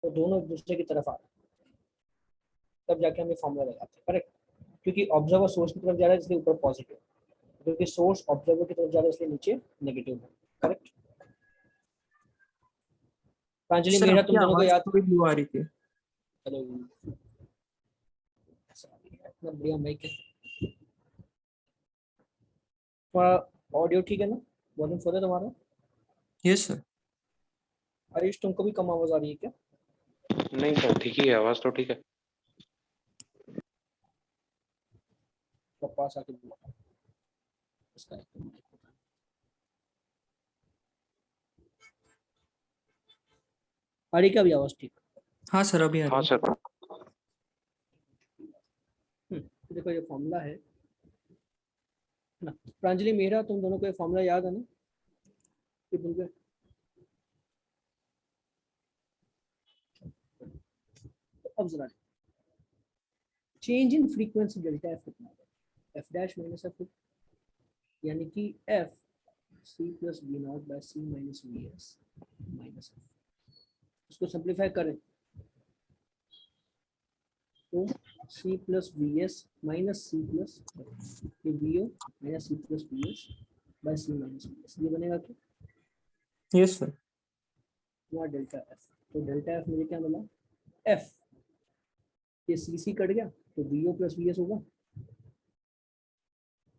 तो दोनों एक दूसरे की तरफ आ रहे हैं, तब जाके हम ये फॉर्मूला लगाते हैं, करेक्ट। क्योंकि ऑब्जर्वर सोर्स की तरफ जा रहा है इसलिए ऊपर पॉजिटिव, क्योंकि सोर्स ऑब्जर्वर की तरफ जा रहा है इसलिए नीचे नेगेटिव है, करेक्ट। प्रांजलि सर मेहरा आपकी तुम दोनों को आवाज याद, थोड़ी लो आ रही थी। हेलो, इतना बढ़िया माइक है, तुम्हारा ऑडियो ठीक है ना, वॉल्यूम फुल है तुम्हारा? Yes sir. आयुष तुमको भी कम आवाज आ रही है क्या? नहीं सर, ठीक ही है, आवाज तो ठीक है। तो पास आके बोलो इसका एक मिनट। आ रही क्या भी आवाज ठीक? हाँ सर अभी आ रही हाँ है। सर। तो देखो ये फॉर्मूला है ना। प्रांजलि मेहरा तुम दोनों को ये फॉर्मूला याद है ना, कि भूल गए? तो अब जरा change in frequency delta F कितना है, एफ डैश माइनस एफ, यानी कि F C plus B naught by C minus V S minus F. इसको सिंप्लीफाई करें तो C plus V S minus C plus ये V O minus C plus V S by C minus V S, ये बनेगा क्या? Yes sir. तुम्हारा delta F, तो delta F मुझे क्या मिला, एफ ये सी सी कट गया तो V O plus V S होगा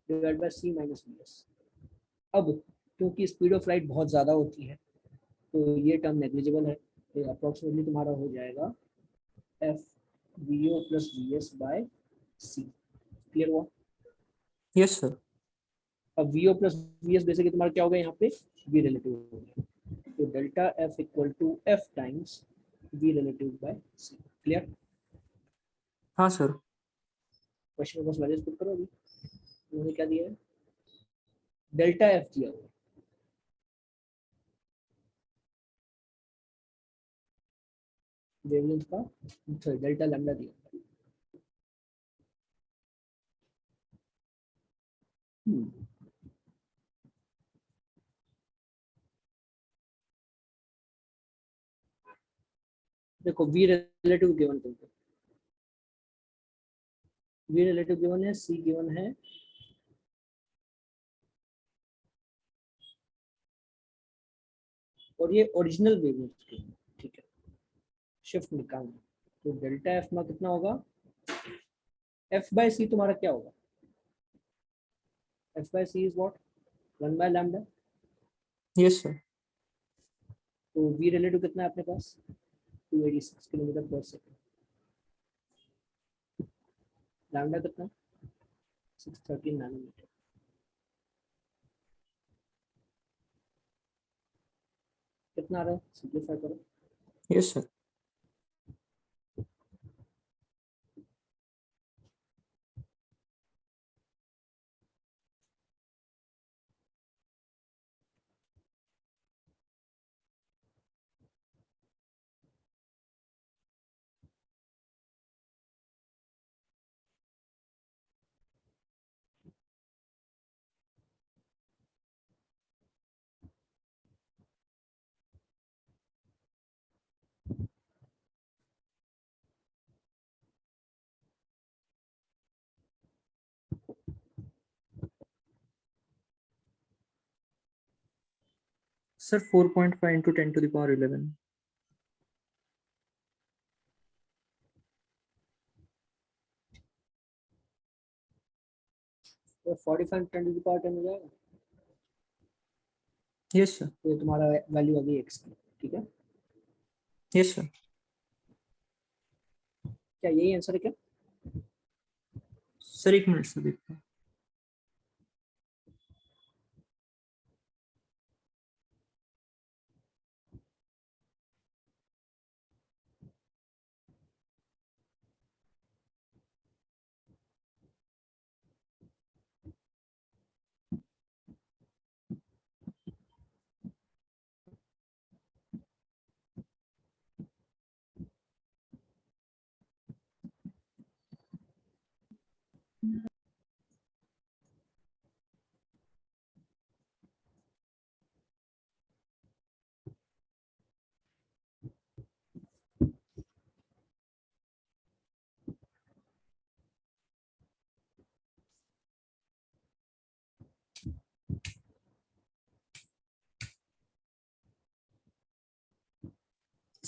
divide by C minus V S. अब क्योंकि स्पीड ऑफ लाइट बहुत ज़्यादा होती है तो ये टर्म नेग्लिजिबल है, तो अप्रोक्सीमेटली तुम्हारा हो जाएगा F V O plus V S by C. Clear हुआ? Yes sir. अब V O plus V S basically तुम्हारा क्या होगा यहाँ पे, वी रिलेटिव हो गया, तो delta F equal to F times V relative by C. Clear? हाँ सर। क्वेश्चन में बस वैल्यूज पुट करो। अभी उन्होंने क्या दिया है, डेल्टा एफ दिया हुआ है, वेवलेंथ का, सॉरी डेल्टा लैम्डा दिया हुआ है। देखो वी रिलेटिव गिवन तुमको, वी रिलेटिव गिवन है, सी गिवन है, और ये ओरिजिनल वेवलेंथ गिवन है, ठीक है। शिफ्ट निकालना, तो डेल्टा एफ में कितना होगा, एफ बाय सी तुम्हारा क्या होगा, F by C is what, 1 by lambda. Yes sir. तो वी रिलेटिव कितना है अपने पास, 286 किलोमीटर पर सेकंड, लैम्डा कितना, 613 नैनोमीटर। कितना आ रहा है, सिंप्लीफाई करो। Yes sir. Sir 4.5 into 10⁻11। तो 45 10 टू द पावर 10 हो जाएगा, यस सर। तो ये तुम्हारा वैल्यू आ गई एक्स की, ठीक है। Yes sir. क्या यही आंसर है क्या? सर एक मिनट से देखते हैं।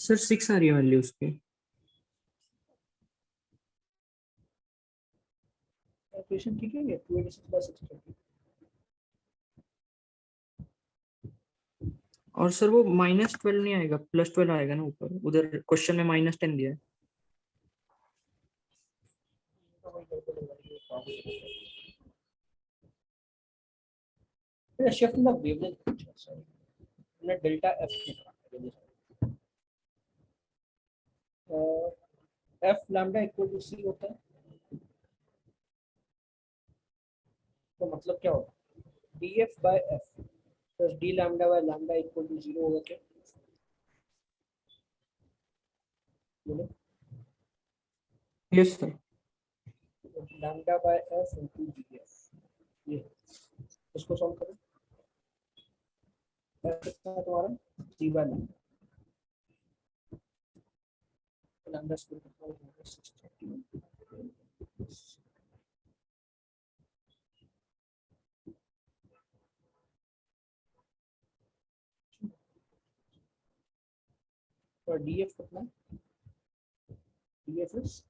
सर 6 आ रही है वैल्यू उसकी। कैलकुलेशन ठीक है ये 286/630। और सर वो -12 नहीं आएगा, +12 आएगा ना ऊपर, उधर क्वेश्चन में -10 दिया है। Shift in the wavelength, sorry हमने डेल्टा एफ निकाला। F lambda equal to C होता है, तो मतलब क्या होगा, D F by F plus D lambda by lambda equal to 0 होगा क्या? बोलो। Yes sir. Lambda by F into D F, ये इसको सॉल्व करो। एफ कितना है तुम्हारा, D by lambda, lambda square कितना होगा 630। और डी एफ कितना, D F is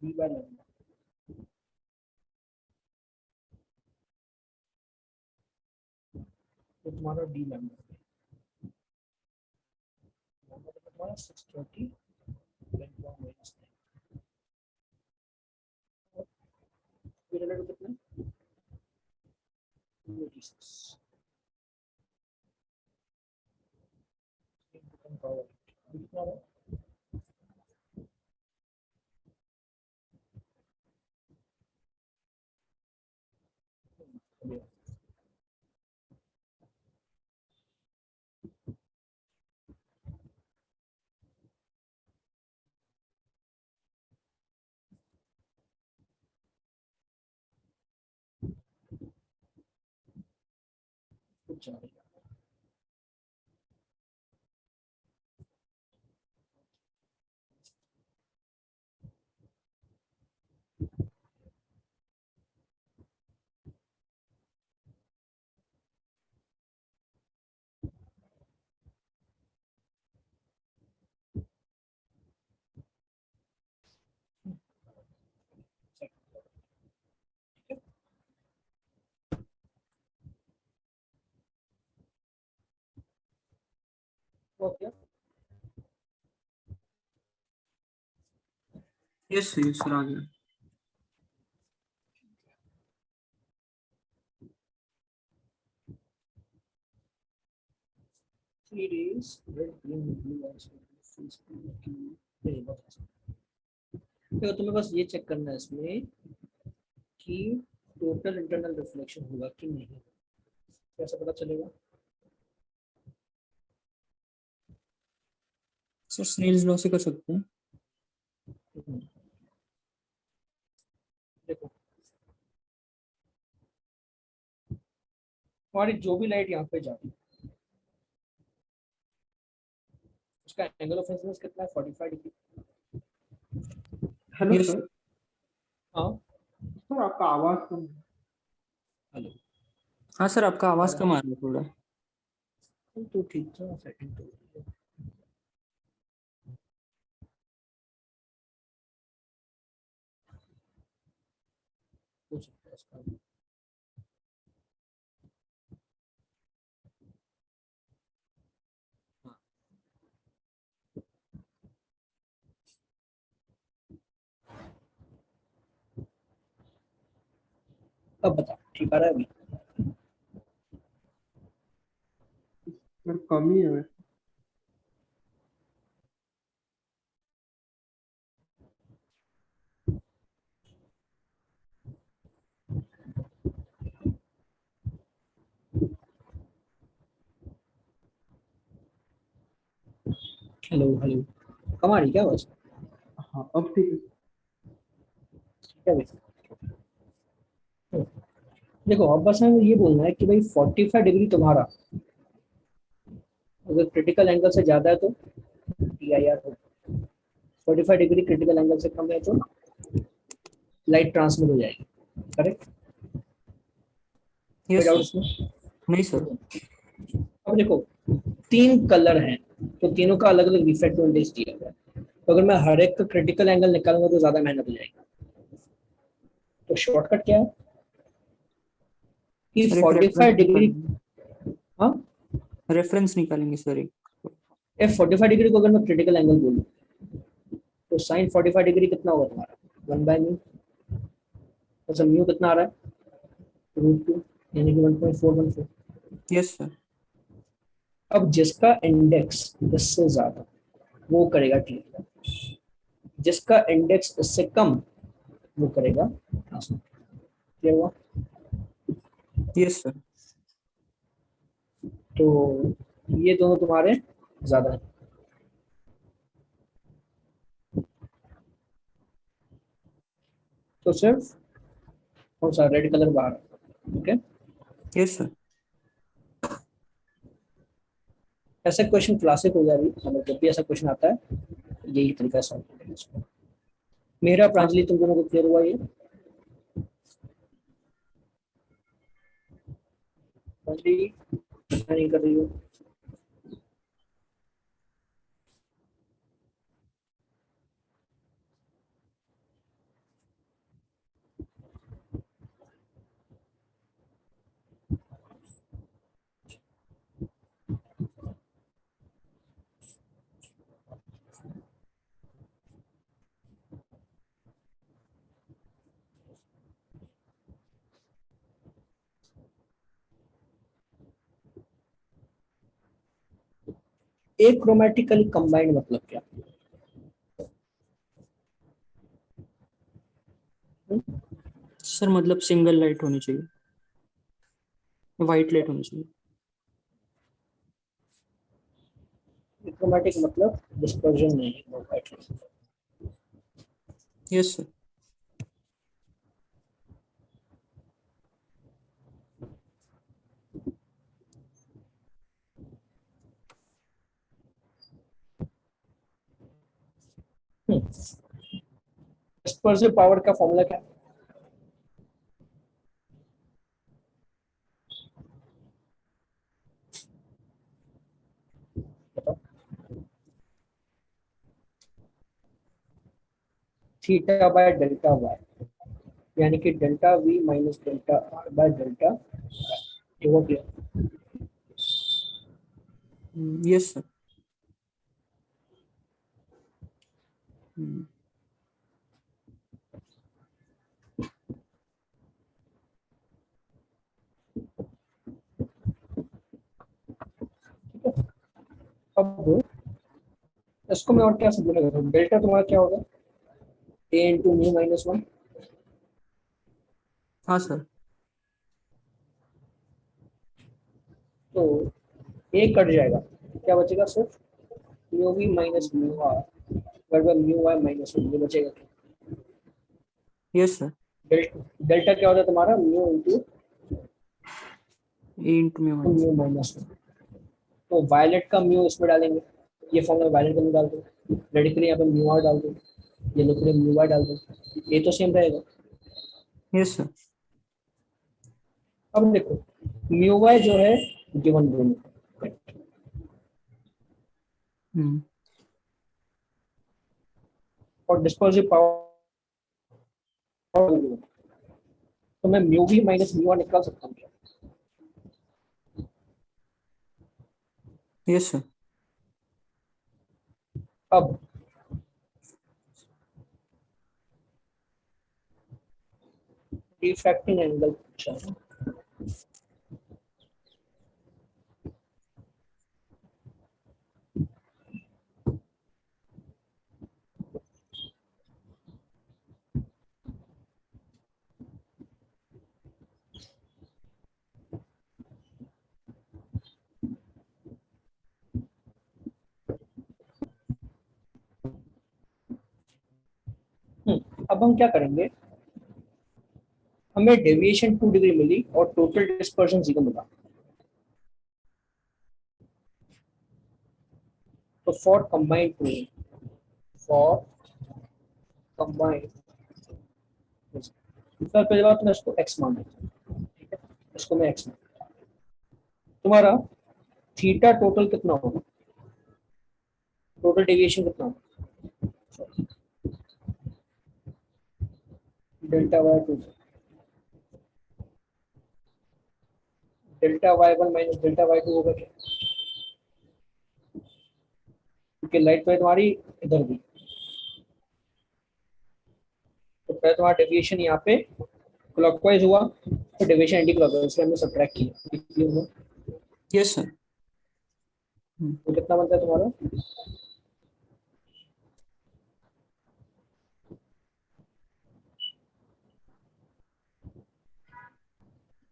D by lambda, तो तुम्हारा डी लैम्डा तुम्हारा 630 माइनस रिलेटेड कितना 286 पावर कितना है? कुछ नहीं। ओके, यस सर आ गया। Three days red green blue तो तुम्हें बस ये चेक करना है इसमें कि टोटल इंटरनल रिफ्लेक्शन होगा कि नहीं, कैसे पता चलेगा? सर स्नेल्स लॉ से कर सकते हैं। देखो हमारी जो भी लाइट यहाँ पे जा रही है उसका एंगल ऑफ इंसिडेंस कितना है, 45 डिग्री। Hello Yes. सर। हाँ सर आपका आवाज कम है। हेलो, हाँ सर आपका आवाज कम आ रहा है थोड़ा। तो ठीक था सेटिंग तो हो सकता है इसका। हाँ। अब बता ठीक आ रहा है अभी? सर कम ही है। हेलो हेलो, कम आ रही क्या आवाज? हाँ अब ठीक है। क्या भाई? देखो अब बस हमें ये बोलना है कि भाई 45 डिग्री तुम्हारा अगर क्रिटिकल एंगल से ज्यादा है तो PIR हो, 45 डिग्री क्रिटिकल एंगल से कम है तो लाइट ट्रांसमिट हो जाएगी, करेक्ट? कोई यस डाउट सर। इसमें? नहीं सर। अब देखो 3 कलर हैं तो तीनों का अलग अलग रिफ्रैक्टिव इंडेक्स दिया हुआ है, तो अगर मैं हर एक का क्रिटिकल एंगल निकालूंगा तो ज्यादा मेहनत हो जाएगी। तो शॉर्टकट क्या है कि सर एक 45 डिग्री, हाँ रेफरेंस निकालेंगे सर एक। F 45 डिग्री को अगर मैं क्रिटिकल एंगल बोलूँ तो साइन 45 डिग्री कितना होगा तुम्हारा 1/μ, मतलब म्यू कितना आ रहा है √2 यानी कि 1.414। Yes sir. अब जिसका इंडेक्स इससे ज्यादा वो करेगा थीटा, जिसका इंडेक्स इससे कम वो करेगा ट्रांसफॉर्म। क्या हुआ? Yes sir. तो ये दोनों तुम्हारे ज्यादा है। तो सिर्फ कौन सा रेड कलर बाहर, ओके। Yes sir. ऐसा क्वेश्चन क्लासिक हो जाएगी, मतलब जब भी ऐसा क्वेश्चन आता है यही तरीका सॉल्व करेंगे इसको। मेरा प्रांजलि तुम दोनों को क्लियर हुआ ये? प्रांजलि क्या नहीं कर रही हो? एक क्रोमेटिकली कंबाइंड मतलब क्या? सर मतलब सिंगल लाइट होनी चाहिए, वाइट लाइट होनी चाहिए। क्रोमेटिक मतलब डिस्पर्जन नहीं है, white. Yes sir. Dispersive power का फॉर्मूला क्या है? बताओ। थीटा बाय डेल्टा वाई, यानी कि delta we minus delta R by delta, ये हो गया। Yes sir. अब इसको मैं और क्या समझने लगा, डेल्टा तुम्हारा क्या होगा ए इंटू म्यू माइनस 1। हाँ सर। तो ए कट जाएगा, क्या बचेगा? सिर्फ mu V minus mu R बराबर म्यू वाई माइनस 1, ये बचेगा। Yes sir. डेल्टा क्या होता है तुम्हारा? Mu into A into mu minus. Mu minus 1। तो वायलेट का म्यू इसमें डालेंगे, ये फॉर्मूला वायलेट का म्यू डाल दो, रेड के लिए यहाँ पे म्यू आर डाल दो, येलो के लिए म्यू वाई डाल दो, ये तो सेम रहेगा। Yes sir. अब देखो म्यू वाई जो है गिवन दोनों, और डिस्पर्सिव पावर, तो मैं mu V minus mu R निकाल सकता हूँ क्या? Yes sir. अब रिफ्रैक्टिंग एंगल पूछा है, अब हम क्या करेंगे, हमें डेविएशन 2 डिग्री मिली और टोटल डिस्पर्शन 0 मिला। तो for combined two, for combined, sir पहले बात मैं इसको x मान लेता हूं, ठीक है, इसको मैं x मान, तुम्हारा थीटा टोटल कितना होगा? टोटल डेविएशन कितना होगा? Delta Y two, delta Y one minus delta Y two होगा क्या? क्योंकि लाइट तो तुम्हारी इधर भी, तो पहले तुम्हारा डेविएशन यहाँ पे क्लॉकवाइज हुआ, तो डेविएशन एंटी क्लॉकवाइज, इसलिए हमने सब्ट्रैक्ट किया। क्लियर हुआ? Yes sir. तो कितना बनता है तुम्हारा?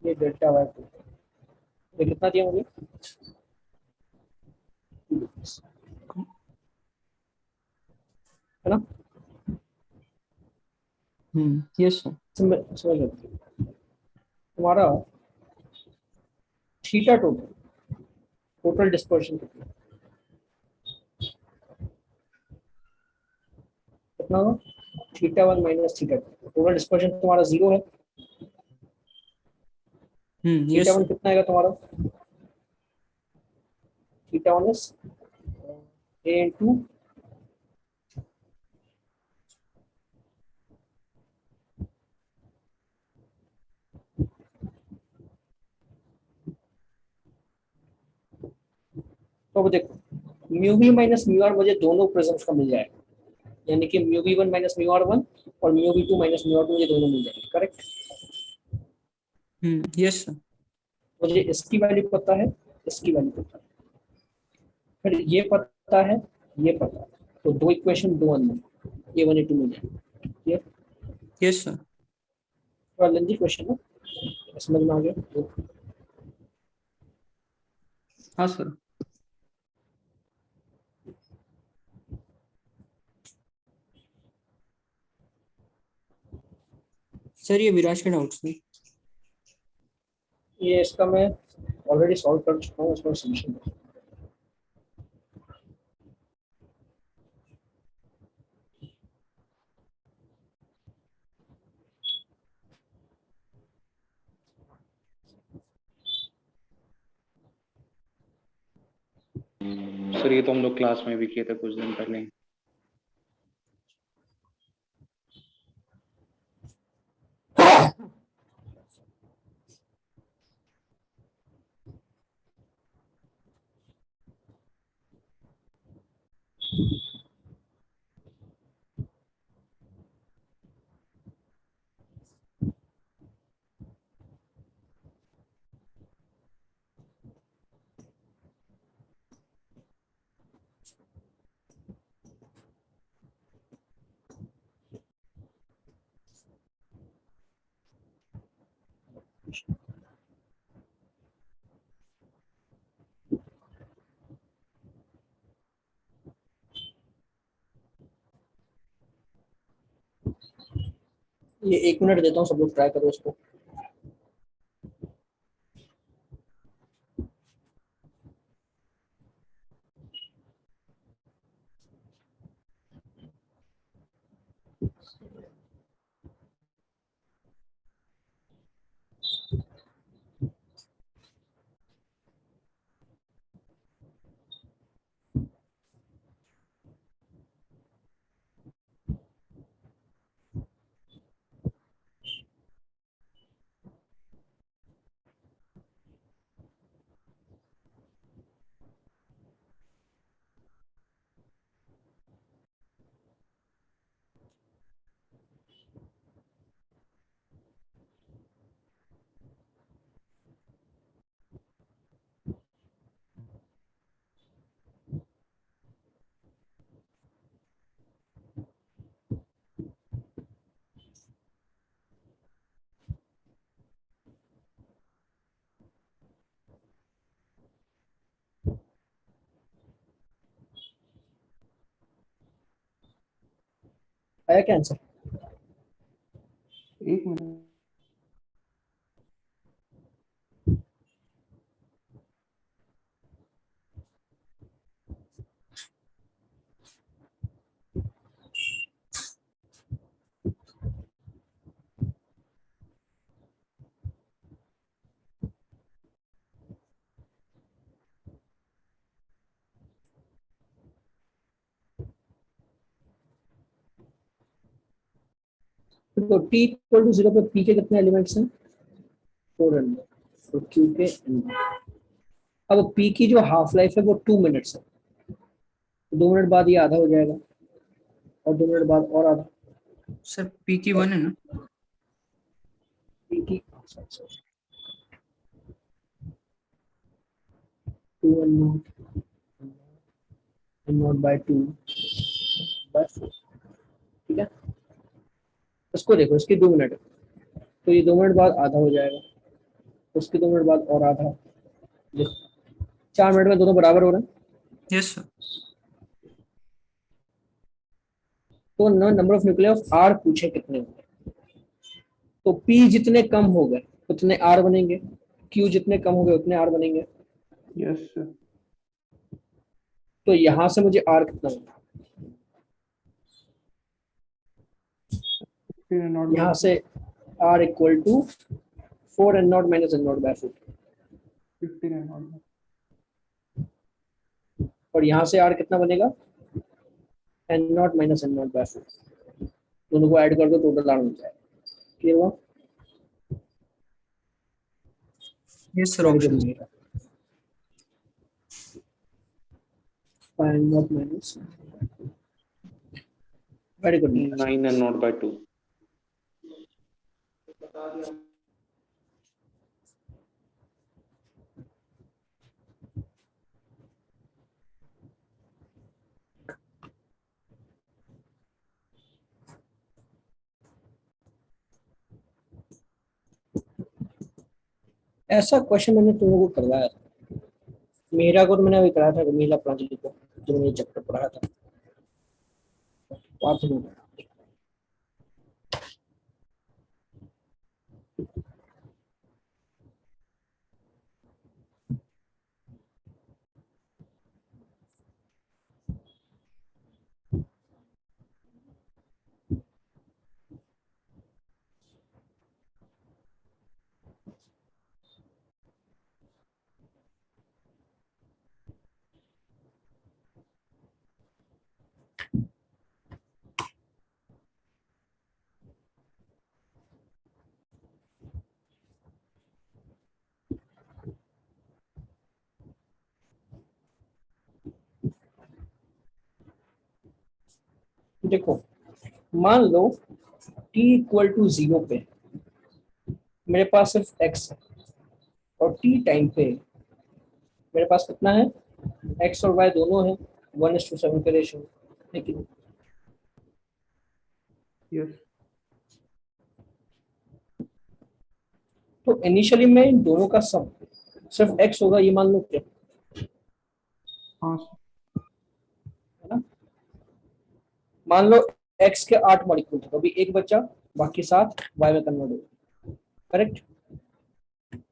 ये डेल्टा वाई टू, ये कितना दिया मुझे? है ना? Yes sir. समझ लो तुम्हारा थीटा टोटल, टोटल डिस्पर्शन कितना कितना होगा? Theta one minus theta two, total dispersion तुम्हारा जीरो है। Yes theta one sir. कितना आएगा तुम्हारा? Theta one is A into तो देखो mu V minus mu R मुझे दोनों प्रिज्म्स का मिल जाएगा, यानी कि mu V one minus mu R one और mu V two minus mu R two, मुझे दोनों मिल जाएंगे। करेक्ट? Yes sir. मुझे इसकी वैल्यू पता है, इसकी वैल्यू पता है, फिर ये पता है, ये पता है, तो दो इक्वेशन दो अननोन, ये वन टू मिल जाएंगे। क्लियर? Yes sir. थोड़ा लेंथी क्वेश्चन है, समझ में आ गया? तो हाँ सर। सर ये विराज के डाउट्स थे। ये इसका मैं ऑलरेडी सॉल्व कर चुका हूँ, उसका सोल्यूशन। सर ये तो हम लोग क्लास में भी किए थे कुछ दिन पहले। ये 1 मिनट देता हूँ, सब लोग ट्राई करो इसको। आया क्या आंसर? एक मिनट। तो t इक्वल टू 0 पे p के कितने एलिमेंट्स हैं? 4 n, और q के n। अब p की जो हाफ लाइफ है वो 2 मिनट्स है, तो 2 मिनट बाद ये आधा हो जाएगा, और 2 मिनट बाद और आधा। सर पी की 1 है ना? p की 2 n नॉट बाय 2 बाय 4, ठीक है। इसको देखो, इसकी 2 मिनट है, तो ये 2 मिनट बाद आधा हो जाएगा, उसके 2 मिनट बाद और आधा। ये 4 मिनट में दोनों बराबर हो रहे हैं। Yes sir. तो number of nuclear of R पूछे कितने होंगे, तो पी जितने कम हो गए उतने आर बनेंगे, क्यू जितने कम हो गए उतने आर बनेंगे। Yes sir. तो यहां से मुझे आर कितना मिला, 15 and not by यहां से R equal to 4 N naught minus N naught by 4, 15 and not by और यहां से आर कितना बनेगा, N naught minus N naught by 4। दोनों को ऐड कर दो, टोटल आर मिल जाएगा। क्लियर हुआ? Yes sir, very good option मेरा, N naught minus, very good मेरा। 9 and not by 2. ऐसा क्वेश्चन मैंने तुम लोगों को करवाया था, मेरा को तो मैंने अभी कराया था, मीला प्रांजलि को, जो मैंने चैप्टर पढ़ाया था, पार्थ में। देखो, मान लो t इक्वल टू 0 पे मेरे पास सिर्फ x है, और t टाइम पे मेरे पास कितना है, x और y दोनों है, 1:7 के रेशियो, लेकिन yes तो इनिशियली में इन दोनों का सम सिर्फ x होगा, ये मान लो, क्या हाँ sir, है ना? मान लो x के 8 मॉलिक्यूल थे, तो अभी एक बचा, बाकी 7 y में कन्वर्ट हो, करेक्ट।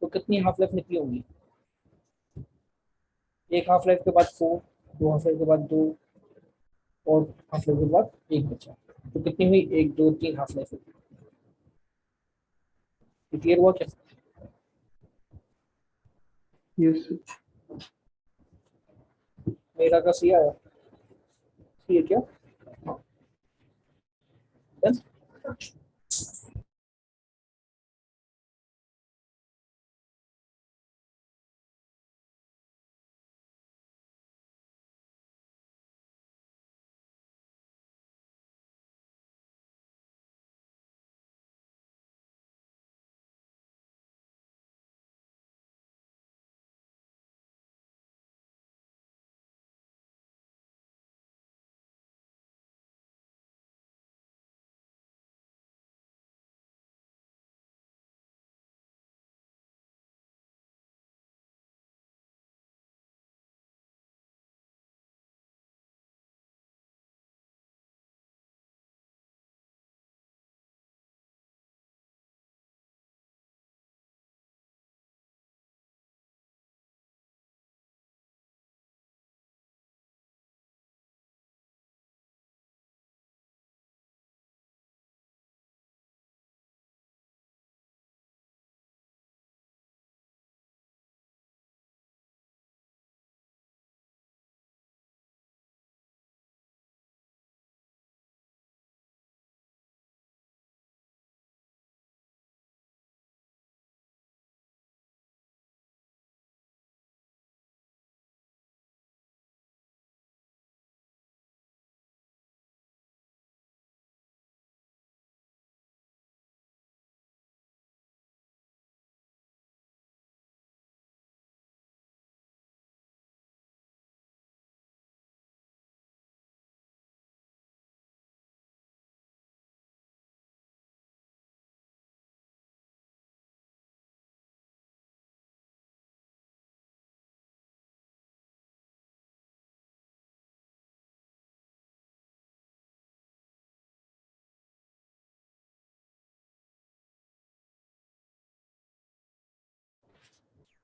तो कितनी हाफ लाइफ निकली होंगी, एक हाफ लाइफ के बाद 4, 2 हाफ लाइफ के बाद 2, और हाफ लाइफ के बाद एक बचा, तो कितनी हुई, 1 2 3 हाफ लाइफ हुई। क्लियर हुआ क्या? yes sir. मेरा का सी आया, सी है क्या? हाँ, done?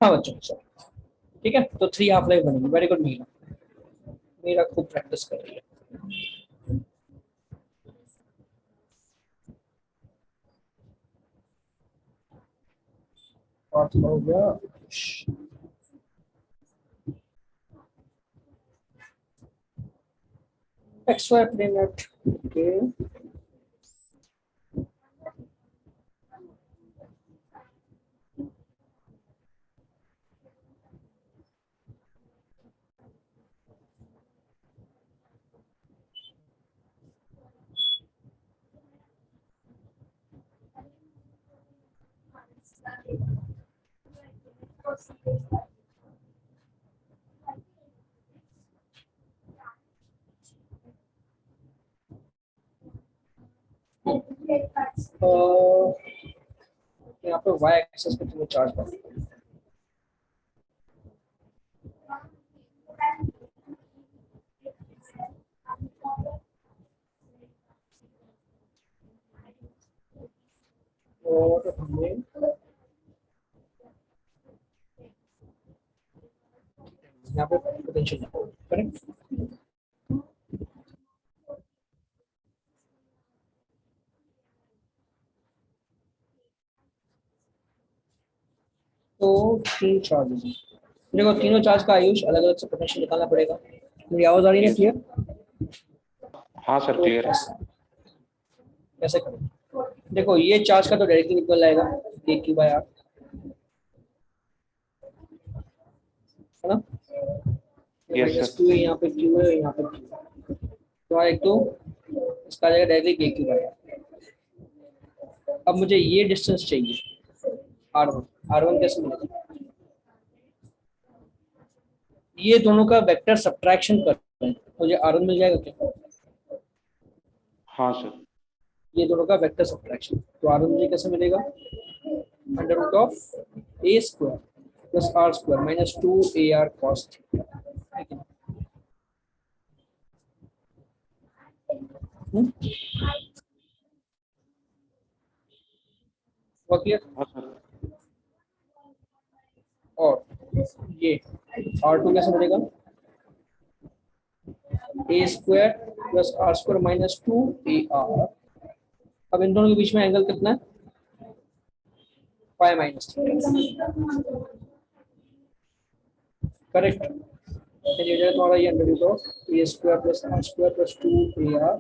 हाँ बच्चों सर, ठीक है, तो 3 हाफ लाइफ बनेगी। वेरी गुड मीरा, मीरा खूब प्रैक्टिस कर रही है। और थोड़ा हो गया। XY planet, okay. यहाँ पे y एक्सेस पे तुम्हें चार्ज कर, और हमें यहाँ पे पोटेंशियल करेक्ट। तो 3 चार्जेस, देखो तीनों चार्ज का आयुष अलग अलग से पोटेंशियल निकालना पड़ेगा। मेरी आवाज आ रही है क्लियर? हाँ सर तो क्लियर है। कैसे करें? देखो ये चार्ज का तो डायरेक्टली निकल आएगा a q बाय r, है ना? Yes, minus sir. 2 है, यहाँ पे q है, यहाँ पे q है। तो एक तो इसका आ जाएगा directly a q by r। अब मुझे ये डिस्टेंस चाहिए r1, r1 कैसे मिलेगा? ये दोनों का वेक्टर सब्ट्रैक्शन कर रहे हैं, मुझे r1 मिल जाएगा क्या? हाँ सर। ये दोनों का वेक्टर सब्ट्रैक्शन, तो r1 मुझे कैसे मिलेगा? Under root of a square plus r square minus 2ar cos theta. हुआ क्लियर? हाँ सर। और ये r2 कैसे मिलेगा? a square plus r square minus 2ar। अब इन दोनों के बीच में एंगल कितना है? Pi minus theta, correct. ये जाएगा तुम्हारा ये under root of a square plus r square plus 2ar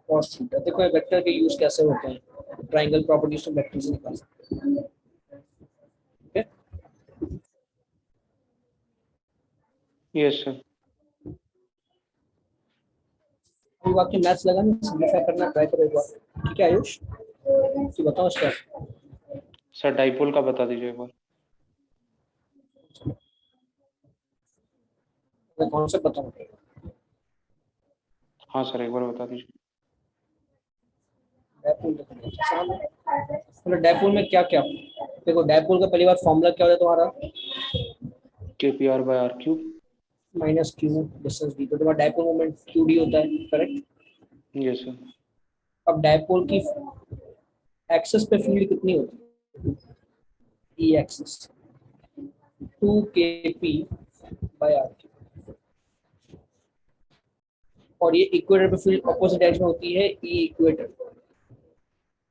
cos theta. देखो ये वेक्टर के यूज कैसे होते हैं, ट्रायंगल प्रॉपर्टीज तो वेक्टर से निकाल सकते हैं। ठीक है, यस सर। अभी बाकी मैथ्स लगाना, सिंपलीफाई करना ट्राई करो एक बार। ठीक है आयुष, तो बताओ इसका सर डाइपोल का बता दीजिए एक बार। कॉन्सेप्ट बताओ। हाँ सर एक बार बता दीजिए। डायपोल मतलब डायपोल में क्या क्या, देखो डायपोल का पहली बार फॉर्मूला क्या होता है तुम्हारा? KPR by R cube. Minus Q distance D, तो तुम्हारा डायपोल मोमेंट क्यू डी होता है, करेक्ट। Yes sir. अब डायपोल की एक्सिस पे फील्ड कितनी होती है? E axis 2kp bye r, और ये इक्वेटर पे फील्ड अपोजिट डायरेक्शन में होती है, ई इक्वेटर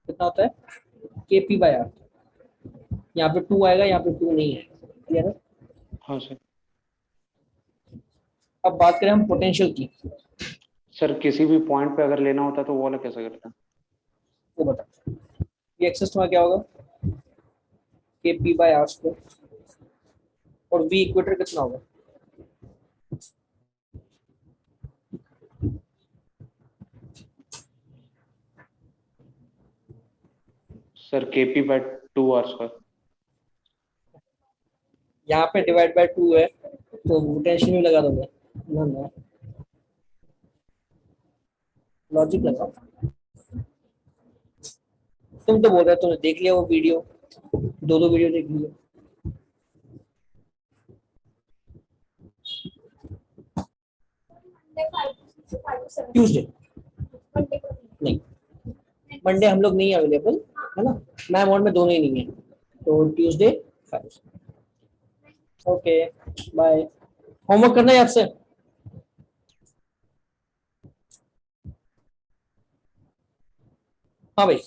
कितना होता है? kp by r। यहाँ पे 2 आएगा, यहाँ पे 2 नहीं है, क्लियर है? हाँ सर। अब बात करें हम पोटेंशियल की, सर किसी भी पॉइंट पे अगर लेना होता तो वो वाला कैसे करता? वो बता। ये एक्सेस तुम्हारा क्या होगा? kp बाय r स्क्वायर, और v इक्वेटर कितना होगा? Sir KP by 2R square. यहाँ पे डिवाइड बाय 2 है, तो पोटेंशियल भी लगा दोगे ना? ना, लॉजिक लगाओ। तुम तो बोल रहे हो तुमने देख लिया वो वीडियो, दो वीडियो देख लिया। ट्यूसडे नहीं, मंडे हम लोग नहीं अवेलेबल है ना, मैम और मैं दोनों ही नहीं है, तो ट्यूसडे 5। Okay bye. होमवर्क करना है आपसे? हाँ भाई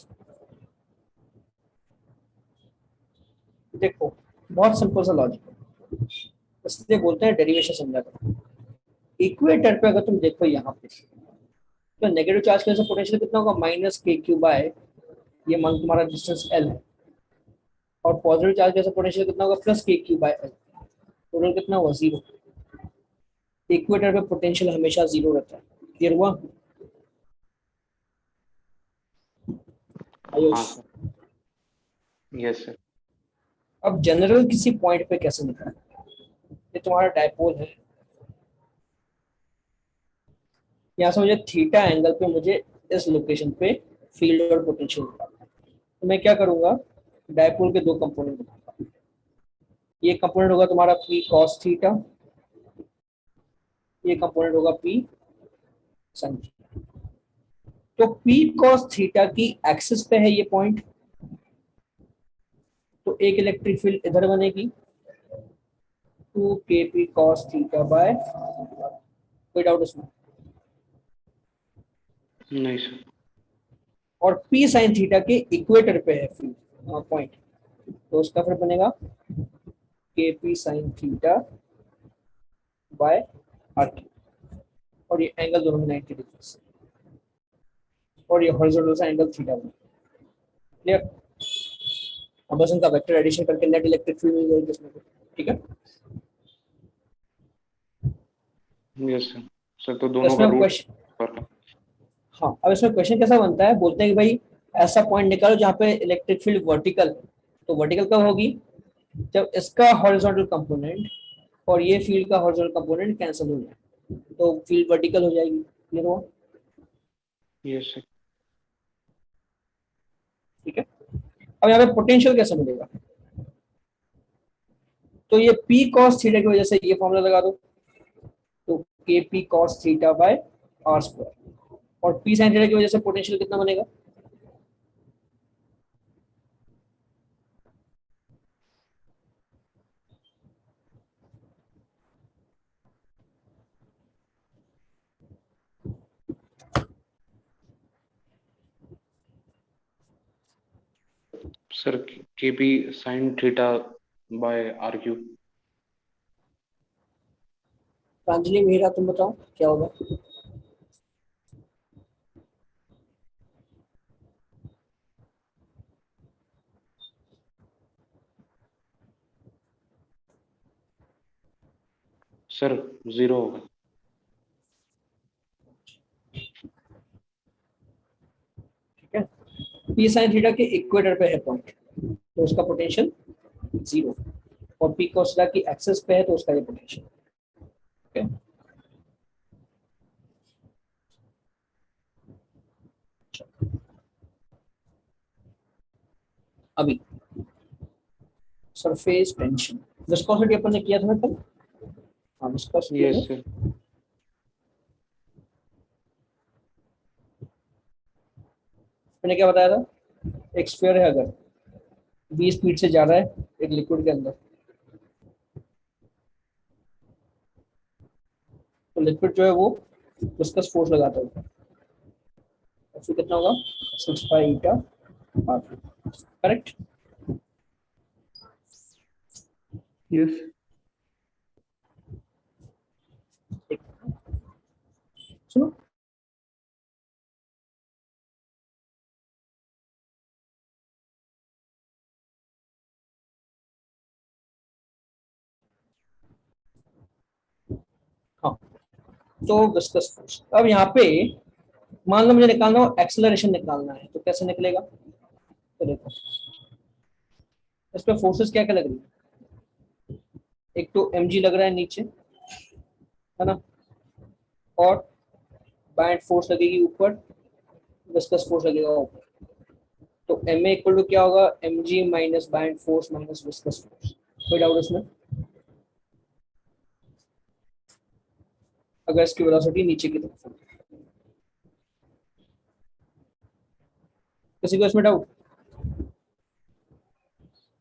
देखो, बहुत सिंपल सा लॉजिक है, इसलिए बोलते हैं डेरिवेशन समझा करो। इक्वेटर पे अगर तुम देखो यहाँ पे, तो नेगेटिव चार्ज की वजह से पोटेंशियल कितना होगा, माइनस के क्यू बाय, ये मान तुम्हारा डिस्टेंस एल है, और पॉजिटिव चार्ज की वजह से पोटेंशियल कितना होगा, प्लस के क्यू बाय एल, टोटल कितना हुआ, जीरो। इक्वेटर पे पोटेंशियल हमेशा जीरो रहता है। क्लियर हुआ? हाँ आयुष, सर, यस सर। अब जनरल किसी पॉइंट पे कैसे निकालें? ये तुम्हारा डायपोल है, यहाँ से मुझे थीटा एंगल पे मुझे इस लोकेशन पे फील्ड और पोटेंशियल निकालना है। तो मैं क्या करूंगा, डायपोल के दो कंपोनेंट बनाऊंगा। ये कंपोनेंट होगा तुम्हारा पी कॉस थीटा, ये कंपोनेंट होगा पी साइन थीटा। तो पी कॉस थीटा की एक्सिस पे है ये पॉइंट, तो एक इलेक्ट्रिक फील्ड इधर बनेगी, 2 kp cos थीटा बाय, कोई डाउट इसमें? नहीं सर। और पी साइन थीटा के इक्वेटर पे है फील्ड पॉइंट, तो उसका फिर बनेगा kp sine theta by R, और ये एंगल दोनों में 90 डिग्री, और ये हॉरिजॉन्टल सा एंगल थीटा बना। क्लियर? अब बस इनका वेक्टर एडिशन करके नेट इलेक्ट्रिक फील्ड मिल जाएगी इसमें। ठीक है, यस सर। सर तो दोनों का इसमें रूट क्वेश्चन, पर। हाँ अब इसमें क्वेश्चन कैसा बनता है, बोलते हैं कि भाई ऐसा पॉइंट निकालो जहाँ पे इलेक्ट्रिक फील्ड वर्टिकल है। तो वर्टिकल कब होगी, जब इसका हॉरिजॉन्टल कंपोनेंट और ये फील्ड का हॉरिजॉन्टल कंपोनेंट कैंसिल हो जाए, तो फील्ड वर्टिकल हो जाएगी। क्लियर हुआ? Yes sir. ठीक है, अब यहाँ पे पोटेंशियल कैसे मिलेगा, तो ये पी कॉस थीटा की वजह से ये फॉर्मूला लगा दो, तो K P cos theta by R square, और पी साइन थीटा की वजह से पोटेंशियल कितना बनेगा, sir K P sine theta by R cube. Pranjali Mehra तुम बताओ क्या होगा? सर जीरो होगा। ठीक है, पी साइन थीटा के इक्वेटर पे है पॉइंट, तो उसका पोटेंशियल जीरो, और पी कॉस थीटा की एक्सिस पे है तो उसका ये पोटेंशियल। ठीक है, अभी सरफेस टेंशन, विस्कोसिटी अपन ने किया था ना कल, हाँ विस्कोसिटी यस में सर। मैंने क्या बताया था, एक स्फीयर है, अगर 20 फीट से जा रहा है एक लिक्विड के अंदर, तो लिक्विड जो है वो विस्कस फोर्स लगाता है, और फिर कितना होगा, 6 ईटा आर, करेक्ट? Yes. सुनो, हाँ तो विस्कस फोर्स, अब यहाँ पे मान लो मुझे निकालना हो एक्सेलरेशन निकालना है, तो कैसे निकलेगा, तो देखो इस पे फोर्सेस क्या क्या लग रही है, एक तो mg लग रहा है नीचे, है ना, और बाइंड फोर्स लगेगी ऊपर, विस्कस फोर्स लगेगा ऊपर, तो एम ए इक्वल टू क्या होगा, M G minus bind force minus viscous force. कोई डाउट इसमें? अगर इसकी वेलोसिटी नीचे की तरफ हो, किसी को इसमें डाउट?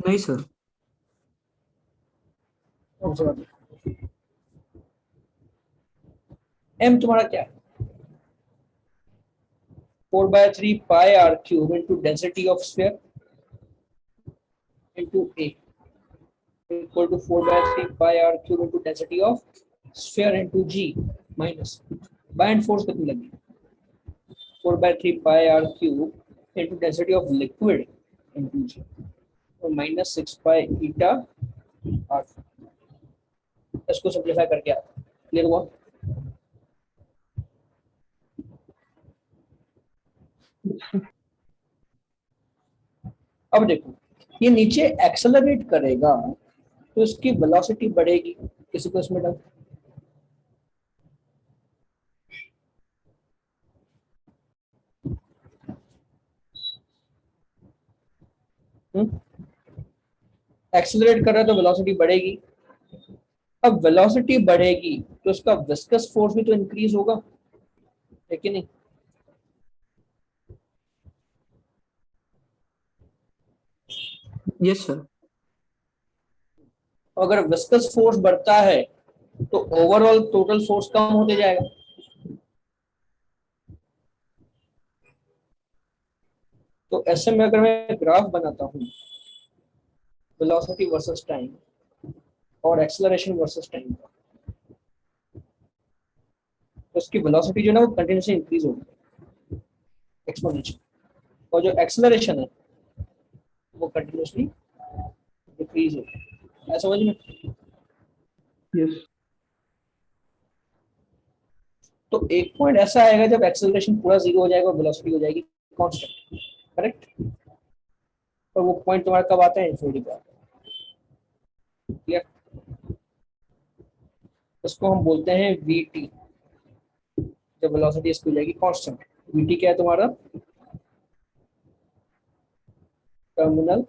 नहीं सर। कौन सा वाला? m तुम्हारा क्या है? 4/3 pi r cube into density of sphere into a equal to 4/3 pi r cube into density of sphere into g minus by force कितनी लगी? 4/3 pi r cube into density of liquid into g और minus 6 pi eta r. इसको simplify करके आता clear हुआ? अब देखो ये नीचे एक्सेलरेट करेगा तो इसकी वेलोसिटी बढ़ेगी, किसी को इसमें डाउट? एक्सेलरेट कर रहा है तो वेलोसिटी बढ़ेगी। अब वेलोसिटी बढ़ेगी तो इसका विस्कस फोर्स भी तो इंक्रीज होगा, है कि नहीं? Yes sir. अगर विस्कस फोर्स बढ़ता है तो ओवरऑल टोटल फोर्स कम होते जाएगा। तो ऐसे में अगर मैं ग्राफ बनाता हूँ वेलोसिटी वर्सेस टाइम और एक्सेलरेशन वर्सेस टाइम का, तो उसकी वेलोसिटी जो है ना वो कंटिन्यूसली इंक्रीज होगी एक्सपोनेंशियल, और जो एक्सेलरेशन है वो कंटिन्यूसली डिक्रीज होगी। समझ में? yes, तो एक पॉइंट ऐसा आएगा जब एक्सेलरेशन पूरा जीरो हो जाएगा और वेलोसिटी हो जाएगी कांस्टेंट, करेक्ट? और वो पॉइंट तुम्हारा कब आता है? इन्फिनिटी पे आता है। क्लियर? इसको हम बोलते हैं vt, जब वेलोसिटी इसकी हो जाएगी कांस्टेंट। vt क्या है तुम्हारा? Terminal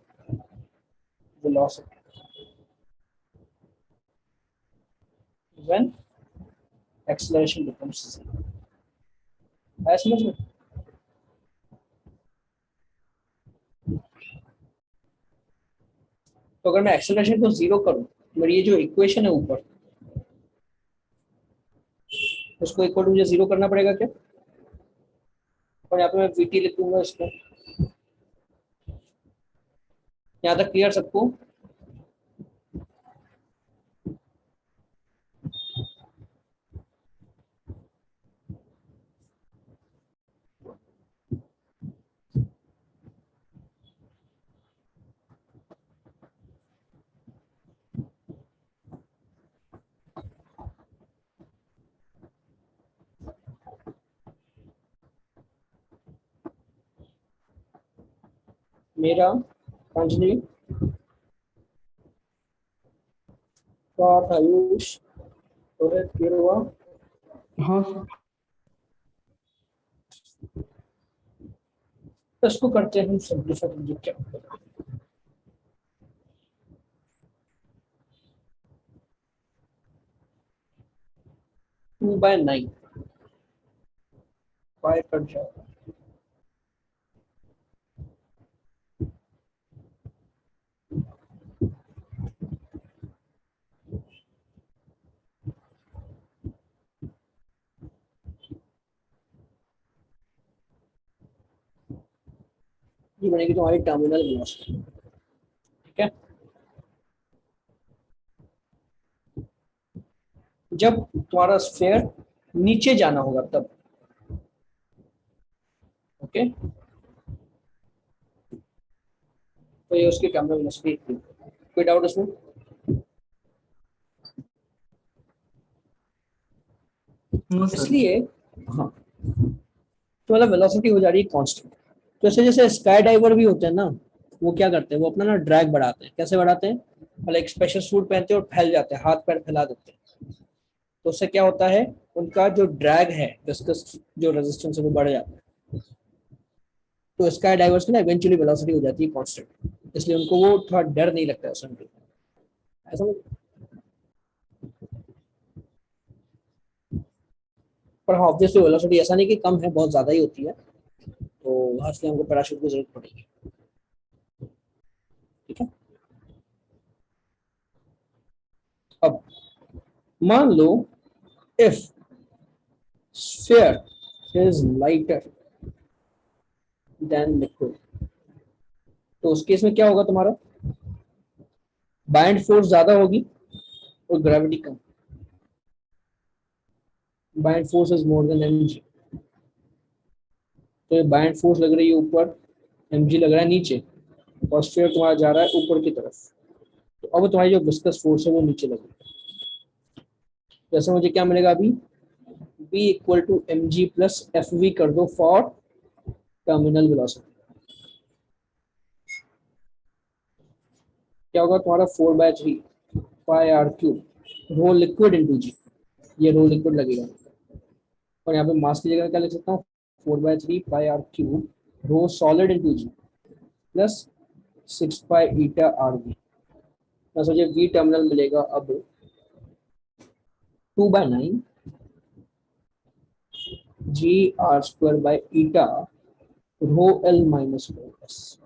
velocity when acceleration becomes zero. है समझ में? तो अगर मैं एक्सेलरेशन को जीरो करूं तो मेरी ये जो इक्वेशन है ऊपर, उसको इक्वल टू मुझे जीरो करना पड़ेगा क्या? और यहाँ पे मैं vt लिख दूंगा इसको। यहाँ तक क्लियर सबको? मेरा अंजलि, पार्थ, आयुष, रोहित, क्लियर हुआ? हाँ सर, तो इसको करते हैं हम सिंप्लीफाई। मुझे क्या होगा? 2/9 पाई कट जाएगा। ये बनेगी तुम्हारी टर्मिनल वेलोसिटी, ठीक है? जब तुम्हारा स्फीयर नीचे जाना होगा तब, ओके? तो ये उसकी टर्मिनल वेलोसिटी थी। कोई डाउट उसमें? No sir. इसलिए हाँ, तो मतलब वेलोसिटी हो जा रही है कांस्टेंट। तो ऐसे जैसे स्काई डाइवर भी होते हैं ना, वो क्या करते हैं? वो अपना ना ड्रैग बढ़ाते हैं। कैसे बढ़ाते हैं? मतलब एक स्पेशल सूट पहनते हैं और फैल जाते हैं, हाथ पैर फैला देते हैं। तो उससे क्या होता है? उनका जो ड्रैग है, विस्कस जो रेजिस्टेंस है वो बढ़ जाता है। तो स्काई डाइवर्स की ना इवेंचुअली वेलोसिटी हो जाती है कांस्टेंट, इसलिए उनको वो थोड़ा डर नहीं लगता है उसमें। ऐसा पर हाँ, ऑब्वियसली वेलोसिटी ऐसा नहीं कि कम है, बहुत ज्यादा ही होती है, तो इसलिए हमको पैराशूट की जरूरत पड़ेगी। ठीक है? अब मान लो if sphere is lighter than liquid, तो उस केस में क्या होगा तुम्हारा, बाइंड फोर्स ज्यादा होगी और gravity come. Bind force is more than mg, तो ये बाइंड फोर्स लग रही है ऊपर, mg लग रहा है नीचे, और स्फीयर तुम्हारा जा रहा है ऊपर की तरफ। तो अब तुम्हारी जो विस्कस फोर्स है वो नीचे लगेगी। जैसे मुझे क्या मिलेगा अभी, v equal to M G plus F V कर दो फॉर टर्मिनल वेलोसिटी। क्या होगा तुम्हारा 4/3 pi R cube rho liquid into G, ये रो लिक्विड लगेगा, और यहाँ पे मास की जगह क्या लिख सकता हूँ, 4/3 pi R cube rho solid into G plus 6 pi eta R V. मैं सोचिए वी टर्मिनल मिलेगा अब 2/9 G R square by eta rho L minus rho S.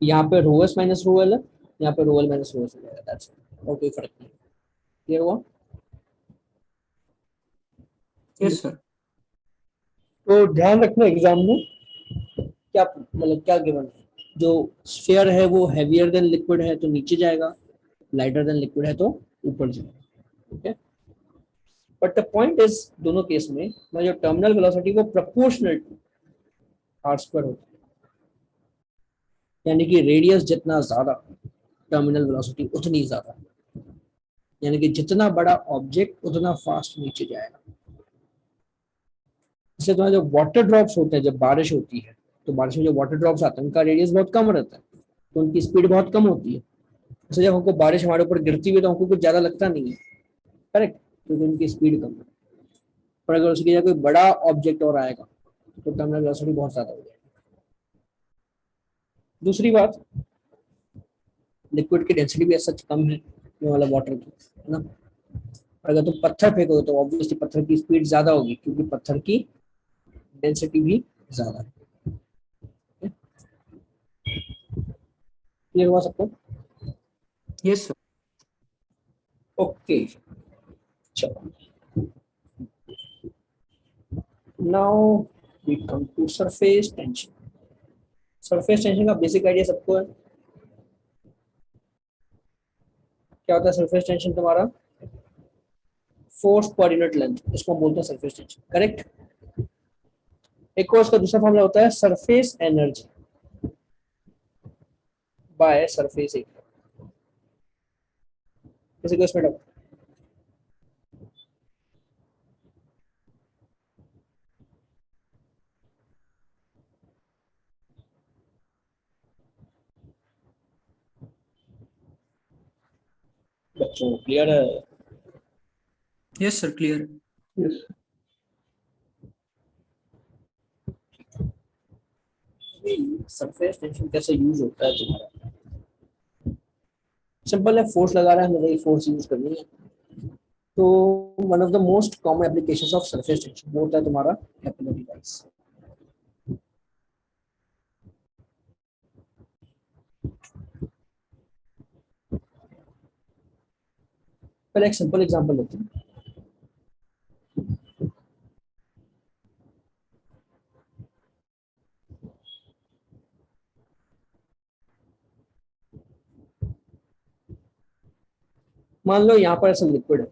यहाँ पे rho S minus rho L है, यहाँ पे rho L minus rho S हो जाएगा, दैट्स इट, और कोई फर्क नहीं। क्लियर हुआ? Yes sir. तो ध्यान रखना एग्जाम में क्या मतलब क्या गिवन है, जो स्फीयर है वो हैवियर देन लिक्विड है तो नीचे जाएगा, लाइटर देन लिक्विड है तो ऊपर जाएगा। Okay, but the point is दोनों केस में जो टर्मिनल वेलोसिटी वो प्रोपोर्शनल टू आर स्क्वायर होती है, यानी कि रेडियस जितना ज्यादा टर्मिनल वेलोसिटी उतनी ज्यादा, यानी कि जितना बड़ा ऑब्जेक्ट उतना फास्ट नीचे जाएगा। इससे तुम्हारे जो वाटर ड्रॉप्स होते हैं, जब बारिश होती है तो बारिश में जो वाटर ड्रॉप्स आते हैं उनका रेडियस बहुत कम रहता है, तो उनकी स्पीड बहुत कम होती है। जैसे जब हमको बारिश हमारे ऊपर गिरती हुई तो हमको कुछ ज्यादा लगता नहीं है, करेक्ट, क्योंकि उनकी स्पीड कम है। पर अगर उसकी जगह कोई बड़ा ऑब्जेक्ट और आएगा तो टर्मिनल वेलोसिटी बहुत ज्यादा हो जाएगी। दूसरी बात, लिक्विड की डेंसिटी भी सच कम है ये वाला वाटर की, है ना। अगर तुम पत्थर फेंकोगे तो ऑब्वियसली पत्थर की स्पीड ज्यादा होगी, क्योंकि पत्थर की डेंसिटी भी ज्यादा है। क्लियर हुआ सबको? Yes sir. ओके, चलो now we come to surface tension. Surface tension का बेसिक आइडिया सबको है। क्या होता है सरफेस टेंशन तुम्हारा, फोर्स पर यूनिट लेंथ, इसको बोलते हैं सरफेस टेंशन, करेक्ट। एक और उसका दूसरा फॉर्मूला होता है surface energy by surface area. किसी को इसमें डाउट? बच्चों क्लियर है? Yes sir, clear. Yes. Surface tension कैसे यूज होता है तुम्हारा, सिंपल है, फोर्स लगा रहा है, हमें वही फोर्स यूज करनी है। तो one of the most common applications of surface tension वो होता है तुम्हारा कैपिलरी राइज। पहले एक सिंपल एग्जांपल लेते हैं। मान लो यहाँ पर ऐसा लिक्विड है,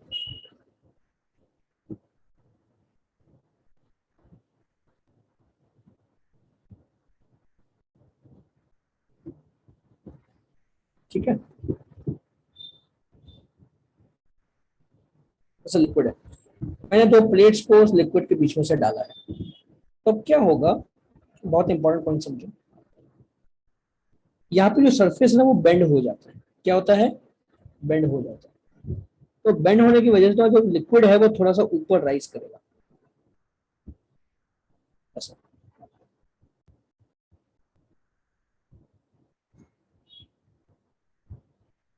ठीक है, ऐसा लिक्विड है, मैंने दो प्लेट्स को उस लिक्विड के बीच में से डाला है, तो अब क्या होगा, बहुत इंपॉर्टेंट पॉइंट समझो। यहाँ पे जो सरफेस है ना वो बेंड हो जाता है, क्या होता है, बेंड हो जाता है। तो बेंड होने की वजह से तो जो लिक्विड है वो थोड़ा सा ऊपर राइज करेगा, ऐसा।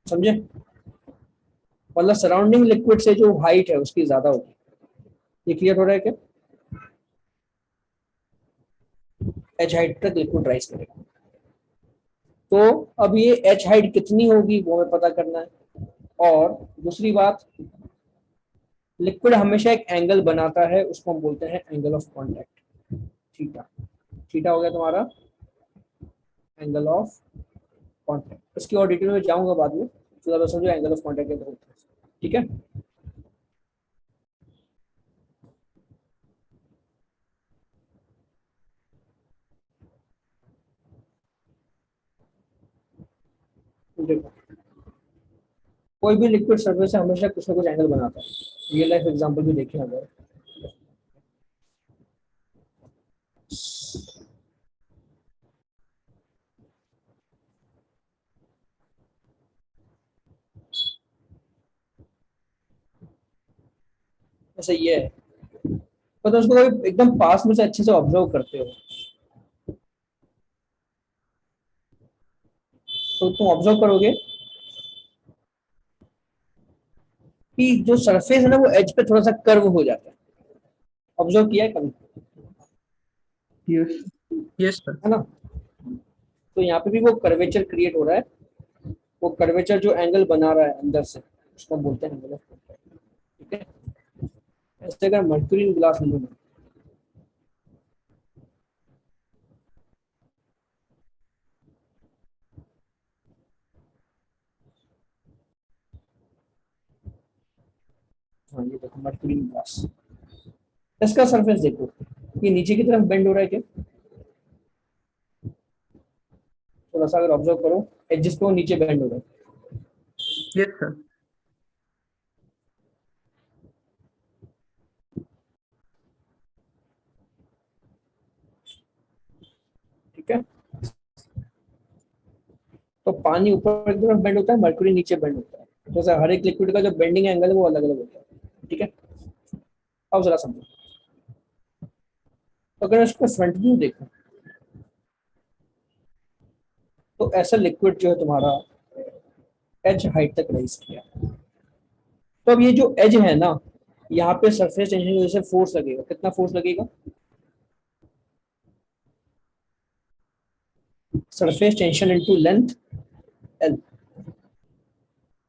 समझे? मतलब सराउंडिंग लिक्विड से जो हाइट है उसकी ज्यादा होगी। ये क्लियर हो रहा है क्या? एच हाइट तक लिक्विड राइज करेगा। तो अब ये एच हाइट कितनी होगी वो हमें पता करना है। और दूसरी बात, लिक्विड हमेशा एक एंगल बनाता है, उसको हम बोलते हैं angle of contact, theta. Theta हो गया तुम्हारा एंगल ऑफ कांटेक्ट। इसकी और डिटेल में जाऊंगा बाद में, तो समझो एंगल ऑफ कांटेक्ट क्या होता है। ठीक है, देखो कोई भी लिक्विड सरफेस है हमेशा कुछ ना कुछ एंगल बनाता है। रियल लाइफ एग्जांपल भी देखें अगर, जैसे ये है, तो उसको कभी एकदम पास में से अच्छे से ऑब्जर्व करते हो तो तुम ऑब्जर्व करोगे कि जो सरफेस है ना वो एज पे थोड़ा सा कर्व हो जाता है। ऑब्जर्व किया है कभी, yes, यस सर। है ना? तो यहाँ पे भी वो कर्वेचर क्रिएट हो रहा है। वो कर्वेचर जो एंगल बना रहा है अंदर से, उसको हम बोलते हैं एंगल ऑफ कांटेक्ट। ठीक है, ऐसे अगर मर्क्यूरी ग्लास ले लो, हाँ ये देखो मर्क्यूरी ग्लास, इसका सरफेस देखो, ये नीचे की तरफ बेंड हो रहा है क्या? थोड़ा सा अगर ऑब्जर्व करो, एजिस पे वो नीचे बेंड हो रहा है। Yes sir. ठीक है, तो पानी ऊपर की तरफ बेंड होता है, मर्क्यूरी नीचे बेंड होता है। जैसे हर एक लिक्विड का जो बेंडिंग एंगल है वो अलग अलग होता है। ठीक है, अब जरा समझो, तो अगर इसको फ्रंट व्यू देखो तो ऐसा लिक्विड जो है तुम्हारा एज हाइट तक राइज किया, तो अब ये जो एज है ना, यहाँ पे सरफेस टेंशन की वजह से फोर्स लगेगा। कितना फोर्स लगेगा? Surface tension into length L.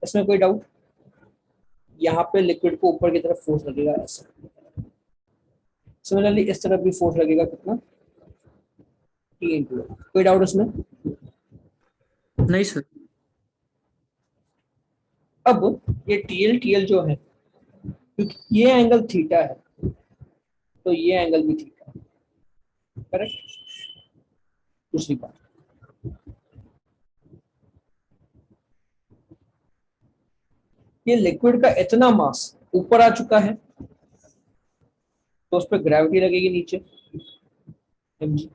इसमें कोई डाउट? यहाँ पे लिक्विड को ऊपर की तरफ फोर्स लगेगा ऐसा। सिमिलरली इस तरफ भी फोर्स लगेगा, कितना? T into. कोई डाउट इसमें? नहीं सर। अब ये टीएल जो है, क्योंकि ये एंगल थीटा है तो ये एंगल भी थीटा है। करेक्ट। दूसरी बात, ये लिक्विड का इतना मास ऊपर आ चुका है तो उस पर ग्रेविटी लगेगी नीचे, mg।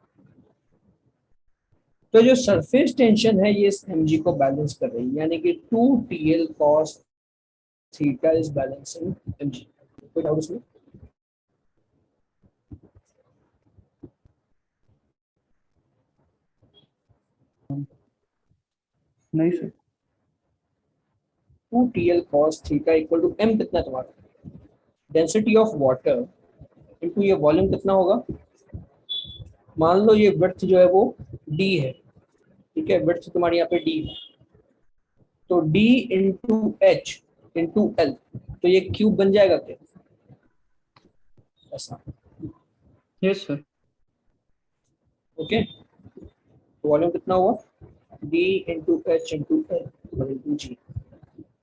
तो जो सरफेस टेंशन है ये इस mg को बैलेंस कर रही है, यानी कि 2 TL cos theta is balancing mg। कोई डाउट इसमें? नहीं sir, 2 TL cos theta equal to m कितना तुम्हारा? डेंसिटी ऑफ वाटर इनटू ये वॉल्यूम कितना होगा? मान लो ये विड्थ जो है वो d है, ठीक है, विड्थ तुम्हारी यहाँ पे d है, तो d into H into L, तो ये क्यूब बन जाएगा क्या ऐसा? Yes sir. ओके, तो वॉल्यूम कितना हुआ? d into H into L into G.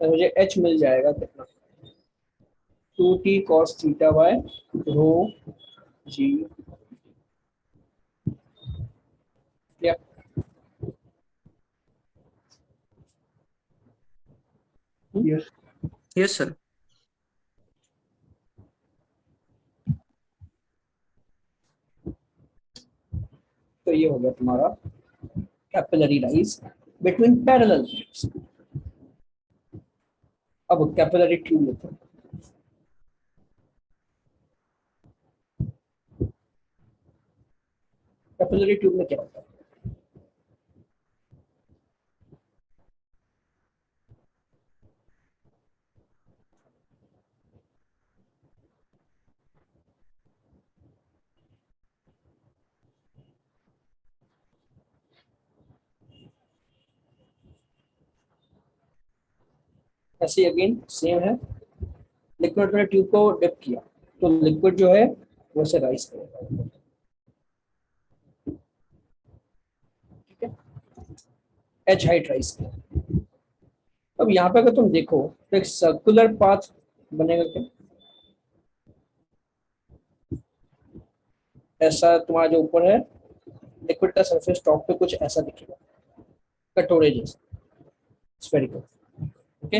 तो मुझे h मिल जाएगा कितना? 2t cos theta by rho G. क्या? yes, yes sir. तो ये हो गया तुम्हारा capillary rise between parallel plates. अब कैपिलरी ट्यूब लेते हैं। कैपिलरी ट्यूब में क्या होता है? ऐसे अगेन सेम है, लिक्विड में ट्यूब को डिप किया तो लिक्विड जो है वो से राइज करेगा, ठीक है, एच हाइट राइज किया। अब यहाँ पे अगर तुम देखो तो एक सर्कुलर पाथ बनेगा क्या, ऐसा तुम्हारा जो ऊपर है लिक्विड का सरफेस टॉप पे कुछ ऐसा दिखेगा, कटोरे जैसा, स्फेरिकल, ओके।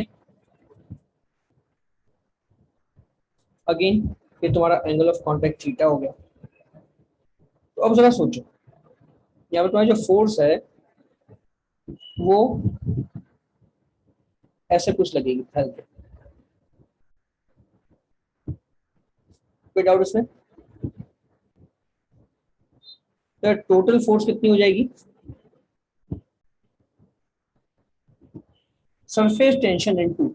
अगेन ये तुम्हारा एंगल ऑफ कांटेक्ट थीटा हो गया। तो अब जरा सोचो, यहाँ पे तुम्हारा जो फोर्स है वो ऐसे कुछ लगेगी फैल के, कोई डाउट इसमें? तो टोटल फोर्स कितनी हो जाएगी, surface tension into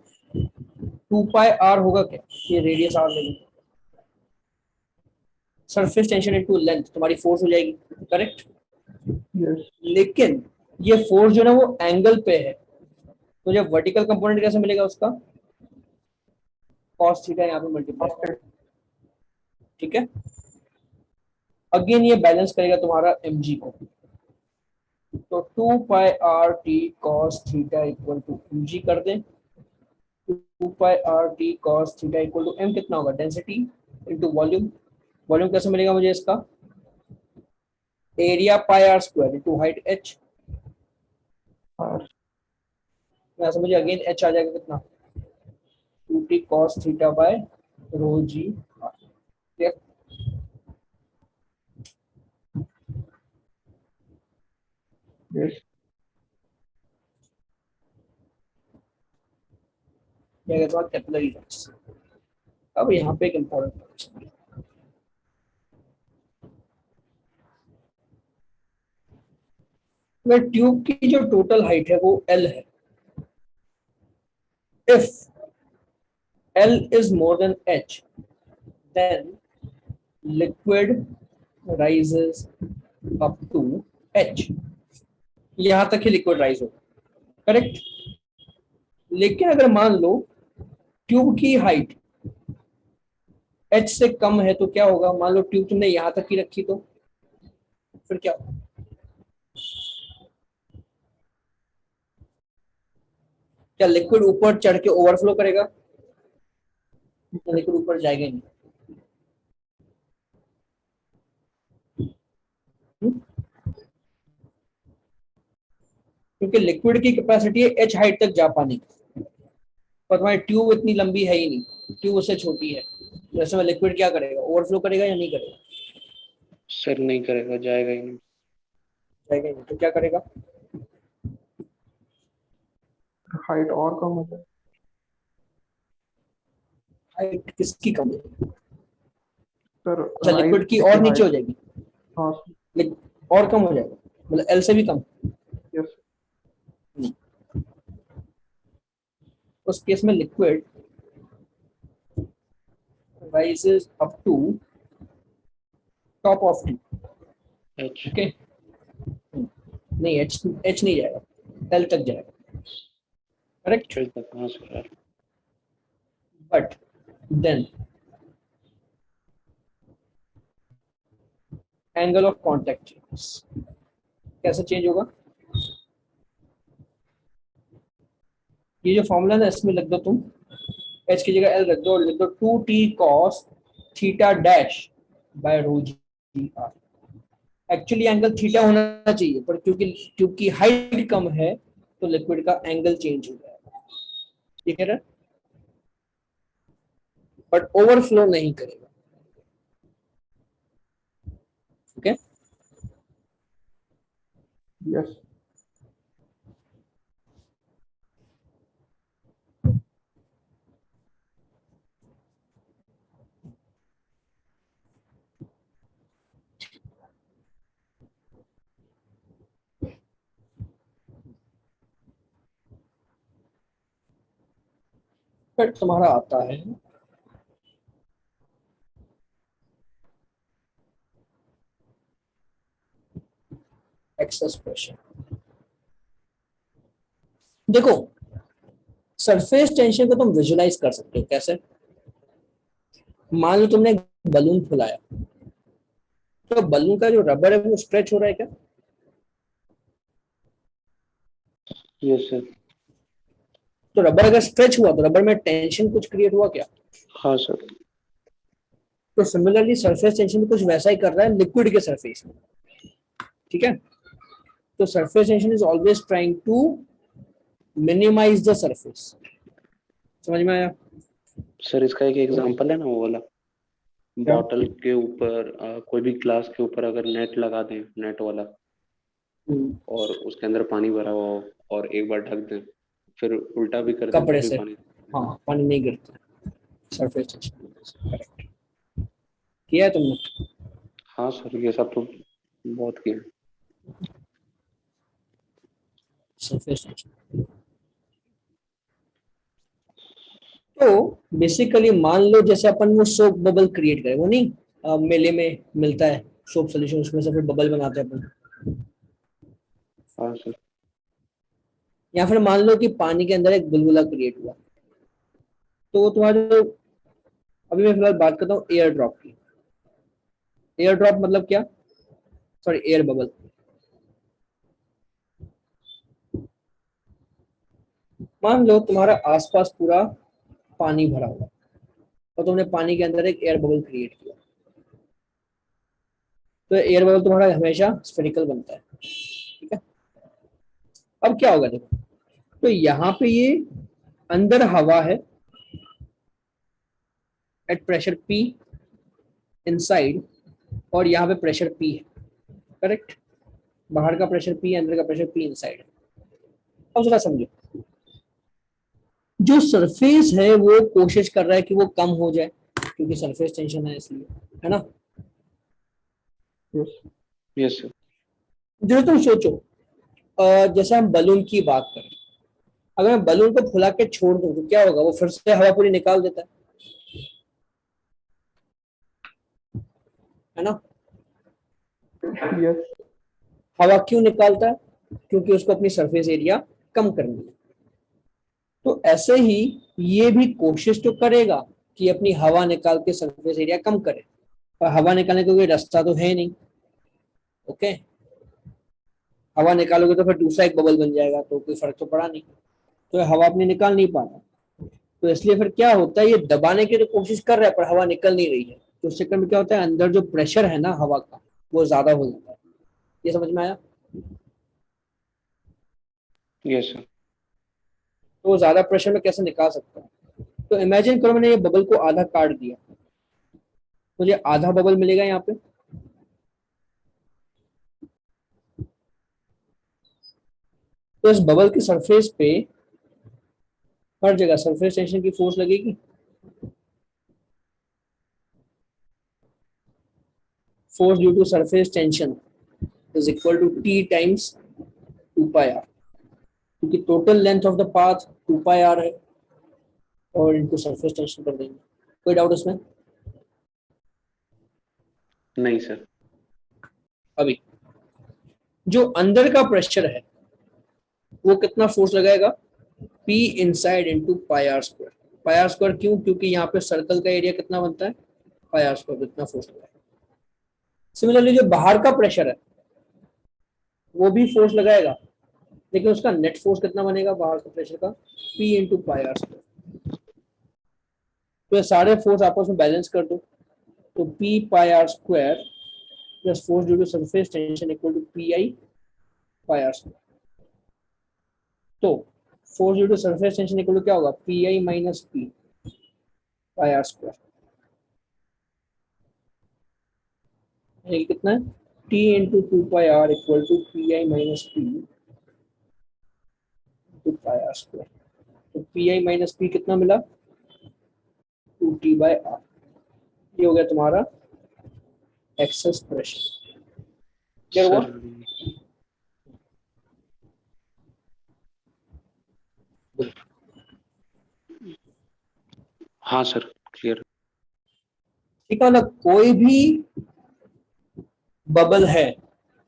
2 pi R होगा क्या, ये रेडियस आर लेंगे, सरफेस टेंशन इनटू लेंथ तुम्हारी फोर्स हो जाएगी, करेक्ट। यस लेकिन ये फोर्स जो ना वो एंगल पे है, तो जब वर्टिकल कंपोनेंट कैसे मिलेगा उसका, cos थीटा यहाँ पे मल्टीप्लाई, ठीक है। अगेन ये बैलेंस करेगा तुम्हारा mg को, तो 2 pi R T cos theta equal to mg कर दें, 2 pi R T cos theta equal to m कितना होगा, डेंसिटी इनटू वॉल्यूम, वॉल्यूम कैसे मिलेगा मुझे इसका, area pi R square into height h, R यहाँ से मुझे अगेन h आ जाएगा कितना, 2t cos theta by rho G R, ठीक यस है, कैपिलरी लेंस। अब यहाँ पे एक इंपॉर्टेंट, अगर ट्यूब की जो टोटल हाइट है वो L है, if L is more than H then liquid rises up to H, यहां तक ही लिक्विड राइज होगा, करेक्ट। लेकिन अगर मान लो ट्यूब की हाइट H से कम है तो क्या होगा, मान लो ट्यूब तुमने यहां तक ही रखी तो फिर क्या होगा, क्या लिक्विड ऊपर चढ़ के ओवरफ्लो करेगा, लिक्विड ऊपर जाएगा ही नहीं, क्योंकि लिक्विड की कैपेसिटी है H हाइट तक जा पाने की, पर तुम्हारी ट्यूब इतनी लंबी है ही नहीं, ट्यूब उससे छोटी है, जैसे में लिक्विड क्या करेगा, ओवरफ्लो करेगा या नहीं करेगा, सर नहीं करेगा, जाएगा ही नहीं। जाएगा ही नहीं, तो क्या करेगा, हाइट और कम हो जाए। हाइट किसकी कम है, सर अच्छा राइज लिक्विड की और की नीचे हो हाइट। जाएगी, हाँ और कम हो जाएगा, मतलब एल से भी कम, यस उस केस में liquid rises up to top of T, H okay, नहीं H नहीं जाएगा, L तक जाएगा, करेक्ट। चल तक कहाँ से यार, but then angle of contact कैसे चेंज होगा, ये जो फॉर्मूला है इसमें लिख दो तुम, H की जगह L रख दो और लिख दो 2t cos theta dash by rho G R. Actually angle theta होना चाहिए पर क्योंकि ट्यूब की हाइट कम है तो लिक्विड का एंगल चेंज हो जाएगा, ठीक है, बट ओवरफ्लो नहीं करेगा, ओके। यस फिर तुम्हारा आता है एक्सेस प्रेशर। देखो सरफेस टेंशन को तुम विजुलाइज कर सकते हो कैसे? मान लो तुमने एक बलून फुलाया, तो बलून का जो रबर है वो स्ट्रेच हो रहा है क्या? Yes sir. तो रबर अगर स्ट्रेच हुआ तो रबर में टेंशन कुछ क्रिएट हुआ क्या? हाँ सर। तो सिमिलरली सरफेस टेंशन भी कुछ वैसा ही कर रहा है लिक्विड के सरफेस में, ठीक है? तो surface tension is always trying to minimise the surface. समझ में आया? सर इसका एक एग्जांपल है ना, वो वाला बॉटल के ऊपर कोई भी ग्लास के ऊपर अगर नेट लगा दें, नेट वाला, और उसके अंदर पानी भरा हुआ हो और एक बार ढक दें, फिर उल्टा भी कर दें कपड़े तो भी से, पानी। हाँ, पानी नहीं गिरता सरफेस टेंशन। करेक्ट, किया है तुमने? हाँ सर, ये सब तो बहुत किया। Surface tension. तो बेसिकली मान लो जैसे अपन वो सोप बबल क्रिएट करें, वो नहीं मेले में मिलता है सोप सॉल्यूशन, उसमें से फिर बबल बनाते हैं अपन। हाँ सर। या फिर मान लो कि पानी के अंदर एक बुलबुला क्रिएट हुआ, तो तुम्हारा जो, अभी मैं फिलहाल बात करता हूँ एयर ड्रॉप की। एयर ड्रॉप मतलब क्या? Sorry, air bubble. मान लो तुम्हारा आसपास पूरा पानी भरा हुआ और तुमने पानी के अंदर एक एयर बबल क्रिएट किया, तो एयर बबल तुम्हारा हमेशा स्फेरिकल बनता है, ठीक है? अब क्या होगा देखो, तो यहाँ पे ये अंदर हवा है एट प्रेशर P इनसाइड, और यहाँ पे प्रेशर P है, करेक्ट? बाहर का प्रेशर P, अंदर का प्रेशर P इनसाइड है। अब जरा समझो, जो सरफेस है वो कोशिश कर रहा है कि वो कम हो जाए क्योंकि सरफेस टेंशन है इसलिए, है ना? Yes yes sir. जैसे तुम सोचो, जैसे हम बलून की बात करें, अगर मैं बलून को फुला के छोड़ दूं तो क्या होगा? वो फिर से हवा पूरी निकाल देता है ना? यस हवा क्यों निकालता है? क्योंकि उसको अपनी सरफेस एरिया कम करनी है। तो ऐसे ही ये भी कोशिश तो करेगा कि अपनी हवा निकाल के सरफेस एरिया कम करे, पर हवा निकालने का कोई रास्ता तो है नहीं। ओके, हवा निकालोगे तो फिर दूसरा एक बबल बन जाएगा, तो कोई फर्क तो पड़ा नहीं, तो हवा अपनी निकाल नहीं पा रहा। तो इसलिए फिर क्या होता है, ये दबाने की तो कोशिश कर रहा है पर हवा निकल नहीं रही है, तो उस चक्कर में क्या होता है, अंदर जो प्रेशर है ना हवा का वो ज्यादा हो जाता है। ये समझ में आया? Yes sir. तो वो ज्यादा प्रेशर में कैसे निकाल सकता है? तो इमेजिन करो मैंने ये बबल को आधा काट दिया, मुझे आधा बबल मिलेगा यहाँ पे। तो इस बबल की सरफेस पे हर जगह सरफेस टेंशन की फोर्स लगेगी। Force due to surface tension is equal to T times 2πr, क्योंकि total length of the path 2πr है, और इनटू सरफेस टेंशन कर देंगे। कोई डाउट इसमें? नहीं सर। अभी जो अंदर का प्रेशर है वो कितना फोर्स लगाएगा? P inside into πr square. πr square क्यों? क्योंकि यहाँ पे सर्कल का एरिया कितना बनता है? πr स्क्वायर, कितना फोर्स लगाएगा। सिमिलरली जो बाहर का प्रेशर है वो भी फोर्स लगाएगा, लेकिन उसका नेट फोर्स कितना बनेगा बाहर के प्रेशर का? P into πr square. तो ये सारे फोर्स आपस में बैलेंस कर दो, तो P πr square plus force due to surface tension equal to PI πr square. तो force due to surface tension equal to क्या होगा? PI minus P πr square. ये कितना है? T into 2πr equal to PI minus P into πr square. तो PI minus P कितना मिला? 2T/r। ये हो गया तुम्हारा एक्सेस प्रेशर। क्या हुआ? सर हाँ सर, क्लियर। ठीक है ना? कोई भी बबल है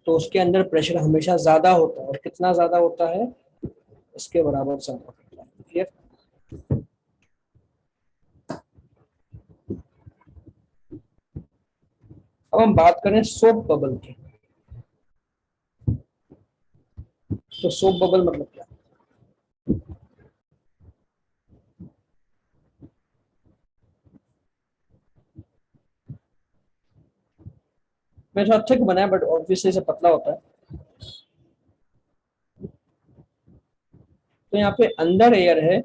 तो उसके अंदर प्रेशर हमेशा ज्यादा होता है, और कितना ज्यादा होता है? इसके बराबर ज्यादा होता है। क्लियर? अब हम बात करें सोप बबल की। तो सोप बबल मतलब क्या? मैं थोड़ा थिक बनाया बट ऑब्वियसली से पतला होता है। तो यहाँ पे अंदर एयर है,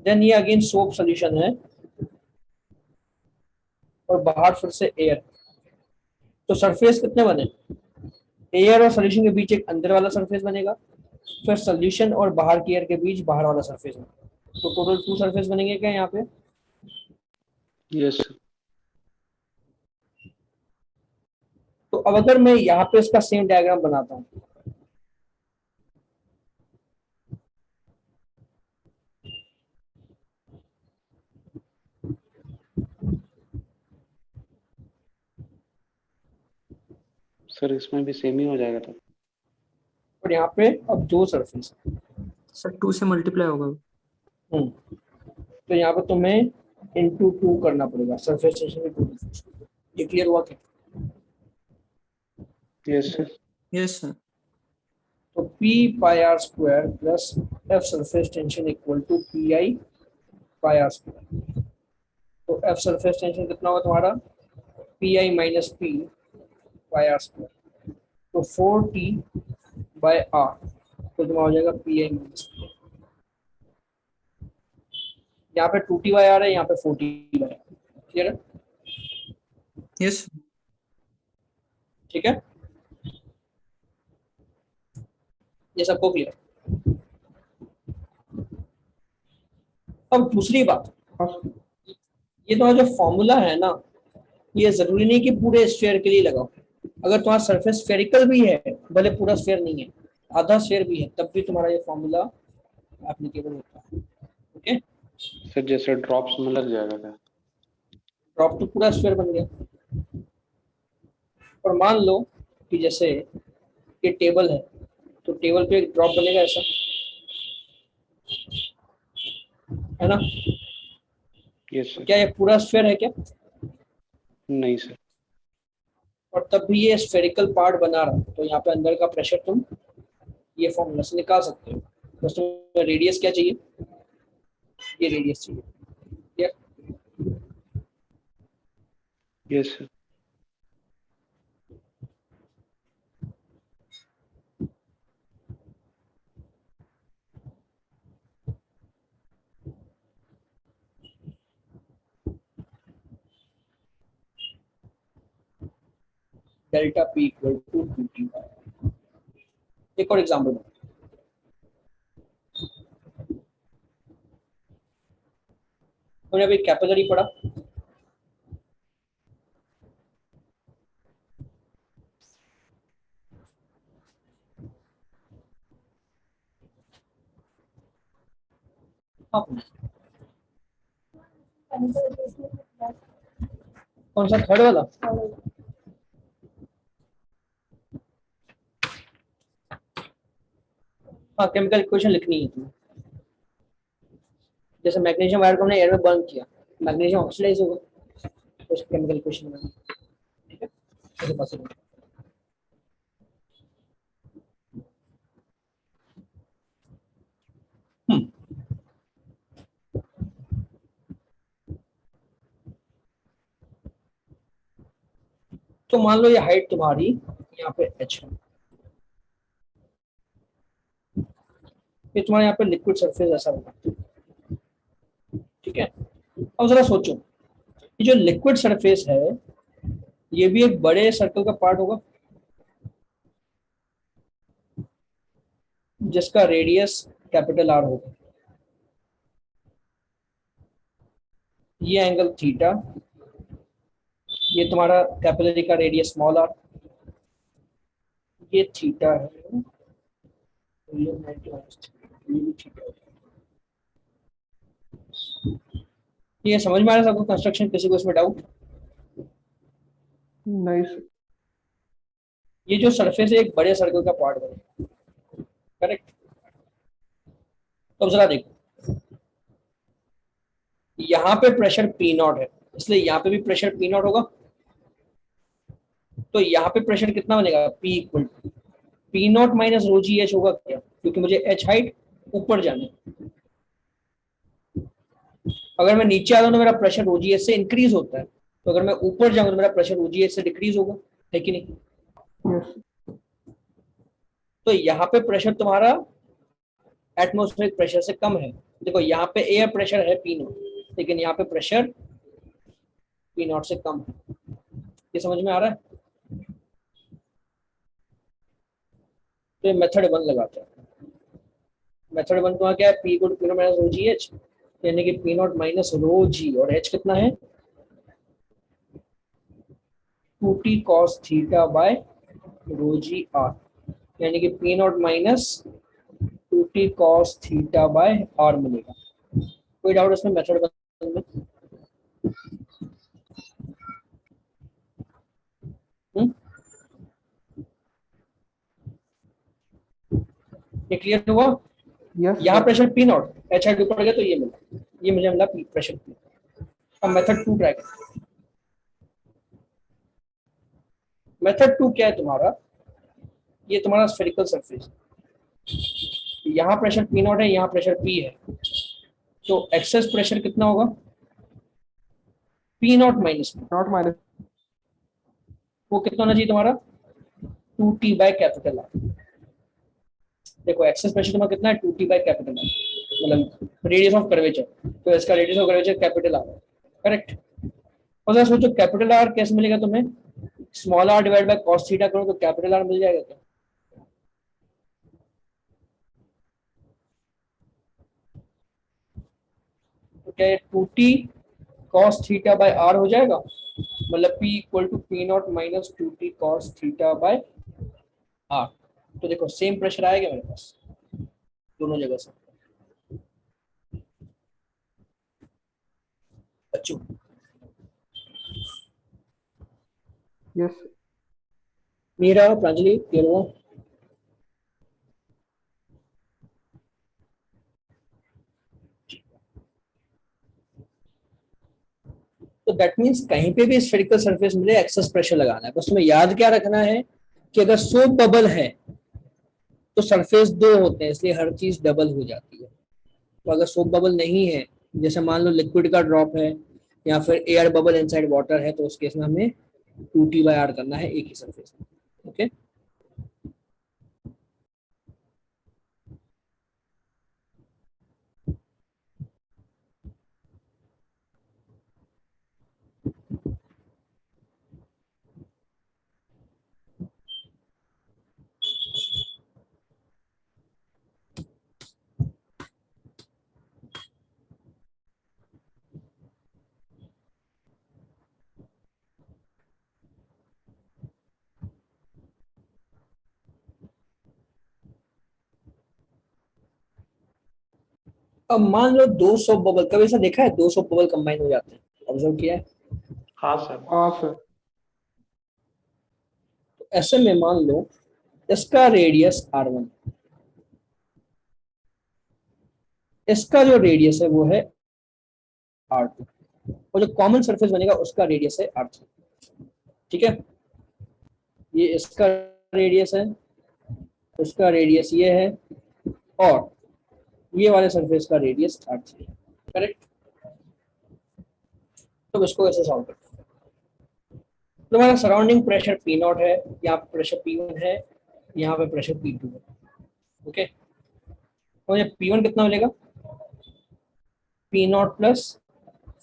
देन ये अगेन सोप सोल्यूशन है, और बाहर फिर से एयर। तो सरफेस कितने बने? एयर और सोल्यूशन के बीच एक अंदर वाला सरफेस बनेगा, फिर सोल्यूशन और बाहर की एयर के बीच बाहर वाला सरफेस बनेगा। तो टोटल 2 सरफेस बनेंगे क्या यहाँ पे? Yes sir. तो अब अगर मैं यहाँ पे इसका सेम डायग्राम बनाता हूँ, सर इसमें भी सेम ही हो जाएगा तो। और यहाँ पे अब 2 सरफेस। सर 2 से मल्टीप्लाई होगा। तो यहाँ पे तुम्हें इंटू 2 करना पड़ेगा, सरफेस टेंशन में 2। ये क्लियर हुआ क्या? Yes sir. Yes sir. तो P pi R square plus F surface tension equal to PI pi R square. तो F सरफेस टेंशन कितना होगा तुम्हारा? PI minus P pi R square. तो 4T बाय R, तो तुम्हारा हो जाएगा PI माइनस P। यहाँ पे 2T बाय R है, यहाँ पे 4T बाय R। क्लियर है? यस। ठीक है, ये सबको क्लियर? अब दूसरी बात, हाँ सर। ये तुम्हारा जो फॉर्मूला है ना, ये जरूरी नहीं कि पूरे स्फीयर के लिए लगाओ। अगर तुम्हारा सरफेस स्फेरिकल भी है, भले पूरा स्फीयर नहीं है, आधा स्फीयर भी है, तब भी तुम्हारा ये फॉर्मूला एप्लीकेबल होता है। ओके, सर जैसे ड्रॉप्स में लग जाएगा क्या? ड्रॉप तो पूरा स्फीयर बन गया। और मान लो कि जैसे ये टेबल है, तो टेबल पे एक ड्रॉप बनेगा ऐसा, है ना? Yes sir. क्या ये पूरा स्फीयर है क्या? नहीं सर। और तब भी ये स्फेरिकल पार्ट बना रहा है, तो यहाँ पे अंदर का प्रेशर तुम ये फॉर्मूला से निकाल सकते हो। बस तुम्हें रेडियस क्या चाहिए? ये रेडियस चाहिए। Clear? Yes sir. Delta P equal to 2T। एक और एग्जांपल, तुमने अभी कैपिलरी पढ़ा? हाँ, कौन सा, थर्ड वाला? हाँ, केमिकल इक्वेशन लिखनी है तुम्हें। जैसे मैग्नीशियम वायर को हमने एयर में बर्न किया, मैग्नीशियम ऑक्सीडाइज होगा, तो उसकी केमिकल इक्वेशन बनानी। ठीक है, ऐसे पॉसिबल। तो मान लो ये हाइट तुम्हारी यहाँ पे h है, ये तुम्हारे यहाँ पे लिक्विड सरफेस ऐसा होगा। ठीक है, अब जरा सोचो, ये जो लिक्विड सरफेस है, ये भी एक बड़े सर्कल का पार्ट होगा जिसका रेडियस कैपिटल R होगा। ये एंगल थीटा, ये तुम्हारा कैपिलरी का रेडियस स्मॉल r, ये थीटा है, ये 90 ये भी थीटा है। ये समझ में आ रहा है सबको कंस्ट्रक्शन? किसी को इसमें डाउट? नहीं सर। ये जो सरफेस है एक बड़े सर्कल का पार्ट बनेगा, करेक्ट? तो अब जरा देखो, यहाँ पे प्रेशर पी नॉट है, इसलिए यहाँ पे भी प्रेशर पी नॉट होगा। तो यहाँ पे प्रेशर कितना बनेगा, P equal to P naught minus rho G H होगा क्या, क्योंकि मुझे एच हाइट ऊपर जाना है। अगर मैं नीचे आता हूँ तो मेरा प्रेशर रो जी एच से इंक्रीज होता है, तो अगर मैं ऊपर जाऊँ तो मेरा प्रेशर रो जी एच से डिक्रीज होगा, है कि नहीं। Yes. तो यहाँ पे प्रेशर तुम्हारा एटमॉस्फेरिक प्रेशर से कम है। देखो यहाँ पे एयर प्रेशर है पी नॉट, लेकिन यहाँ पे प्रेशर पी नॉट से कम है। ये समझ में आ रहा है। तो ये मेथड 1 लगाते हैं। मेथड 1 का क्या है, P equal to P naught minus rho G H, यानी कि P naught minus rho G, और एच कितना है 2t cos theta by rho G R, यानी कि P naught minus 2t cos theta by R मिलेगा। कोई डाउट इसमें मेथड 1 में? ये क्लियर हुआ। Yes, यहाँ sir. Pressure P not, H height ऊपर गया तो ये मिला, ये मुझे मिला प्रेशर पी। अब मेथड 2 ट्राई करें। मेथड 2 क्या है तुम्हारा, ये तुम्हारा स्फेरिकल सरफेस, यहाँ प्रेशर पी नॉट है, यहाँ प्रेशर पी है, तो एक्सेस प्रेशर कितना होगा पी नॉट माइनस में, Not minus. वो कितना होना चाहिए तुम्हारा 2t बाय कैपिटल आर। देखो एक्सेस प्रेशर तुम्हारा कितना है 2t बाय कैपिटल आर, मतलब रेडियस ऑफ कर्वेचर, तो इसका radius of curvature capital R है, करेक्ट। और जरा सोचो कैपिटल आर कैसे मिलेगा तुम्हें, small R divide by cos theta करो तो कैपिटल आर मिल जाएगा क्या। तो क्या ये 2t cos theta by are हो जाएगा, मतलब p equal to P naught minus 2t cos theta by R. तो देखो सेम प्रेशर आएगा मेरे पास दोनों जगह से। अच्छा Yes. मेरा प्रांजलि क्लियर हुआ। तो दैट मीन्स कहीं पे भी स्फेरिकल सरफेस मिले एक्सेस प्रेशर लगाना है, बस तुम्हें याद क्या रखना है कि अगर सोप बबल है तो सरफेस दो होते हैं, इसलिए हर चीज डबल हो जाती है। तो अगर सोप बबल नहीं है, जैसे मान लो लिक्विड का ड्रॉप है या फिर एयर बबल इनसाइड वाटर है, तो उस केस में हमें 2t बाय आर करना है एक ही सरफेस में। ओके अब मान लो दो सोप बबल, कभी ऐसा देखा है दो सोप बबल कंबाइन हो जाते हैं, ऑब्जर्व किया है। हाँ सर। Sir. तो ऐसे में मान लो इसका रेडियस r1, इसका जो रेडियस है वो है r2, और जो कॉमन सरफेस बनेगा उसका रेडियस है r3। ठीक है, ये इसका रेडियस है, उसका रेडियस ये है, और ये वाले सरफेस का रेडियस r3 है, करेक्ट। तो इसको ऐसे सॉल्व करते हैं। तुम्हारा सराउंडिंग प्रेशर पी नॉट है, यहाँ पे प्रेशर P1 है, यहाँ पे प्रेशर P2 है। ओके, तो ये P1 कितना मिलेगा, P naught plus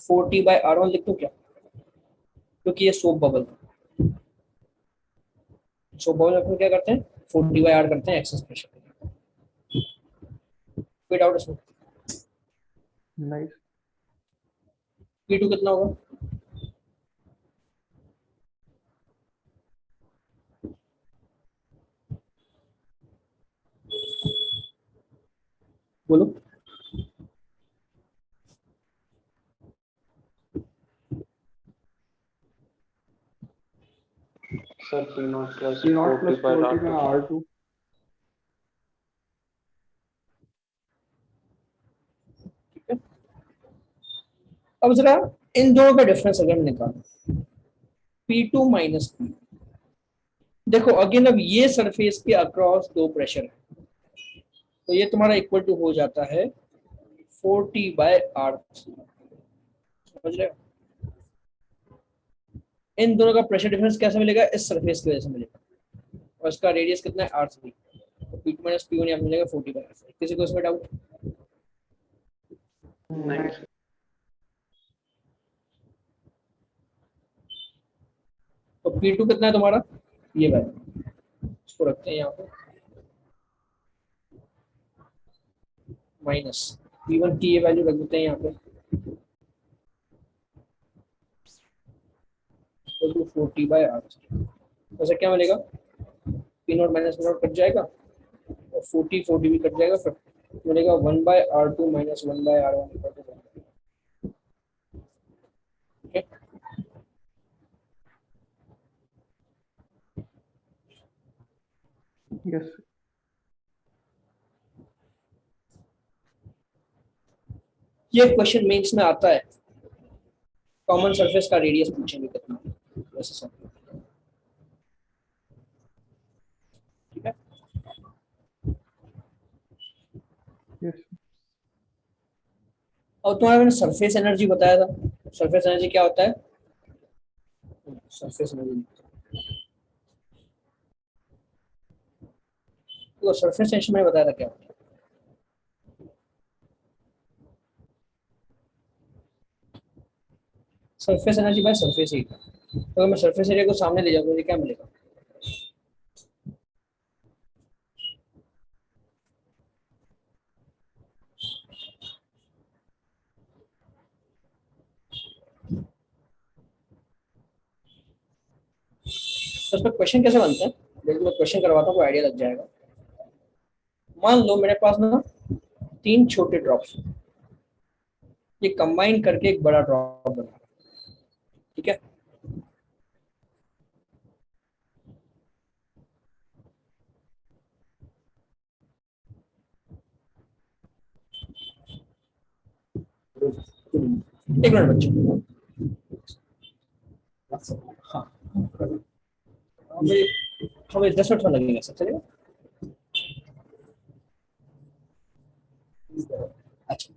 4t bye r1 लिख दो क्या, क्योंकि ये सोप बबल है। सोप बबल में क्या करते हैं 4t बाय r करते हैं एक्सेस प्रेशर। कोई डाउट इसमें। Nice. P2 कितना होगा, बोलो। Sir P naught plus P naught 40 plus by 40 में R2. ठीक है, अब जरा इन दोनों का डिफरेंस अगर हम निकालें, P2 माइनस P, देखो अगेन अब ये सरफेस के अक्रॉस दो प्रेशर है, तो ये तुम्हारा इक्वल टू हो जाता है 40/R, समझ रहे हो? इन दोनों का प्रेशर डिफरेंस कैसे मिलेगा? इस सरफेस की वजह से मिलेगा, और इसका रेडियस कितना है? R3, तो P2 माइनस P1 यहाँ मिलेगा 40/R3। किसी को इसमें डाउट? नहीं तो P2 कितना है तुम्हारा? ये वैल्यू, इसको रखते हैं यहाँ पे, माइनस P1 की ये वैल्यू रख देते हैं यहाँ पे, इक्वल टू 40/R3। वैसे क्या मिलेगा? P0 माइनस P0 कट जाएगा, और 40 भी कट जाएगा, फिर मिलेगा 1/R2 minus 1/R1 equal to 1। ठीक है, Yes. ये क्वेश्चन मेंस में आता है, कॉमन सरफेस का रेडियस पूछेंगे कितना, वैसे सब। ठीक है, Yes. और तुम्हारा मैंने सरफेस एनर्जी बताया था, सरफेस एनर्जी क्या होता है? सरफेस एनर्जी, तो सरफेस टेंशन मैंने बताया था क्या होता है। Surface energy by surface area, तो अगर मैं सरफेस एरिया को सामने ले जाऊँ तो मुझे क्या मिलेगा? तो उस पर क्वेश्चन कैसे बनते हैं, देखो मैं क्वेश्चन करवाता हूँ, आइडिया लग जाएगा। मान लो मेरे पास ना 3 छोटे ड्रॉप्स, ये कंबाइन करके एक बड़ा ड्रॉप बना, ठीक है? एक मिनट बच्चों, हाँ हमें हमें 10 मिनट लगेगा, सब चलेगा? अच्छा,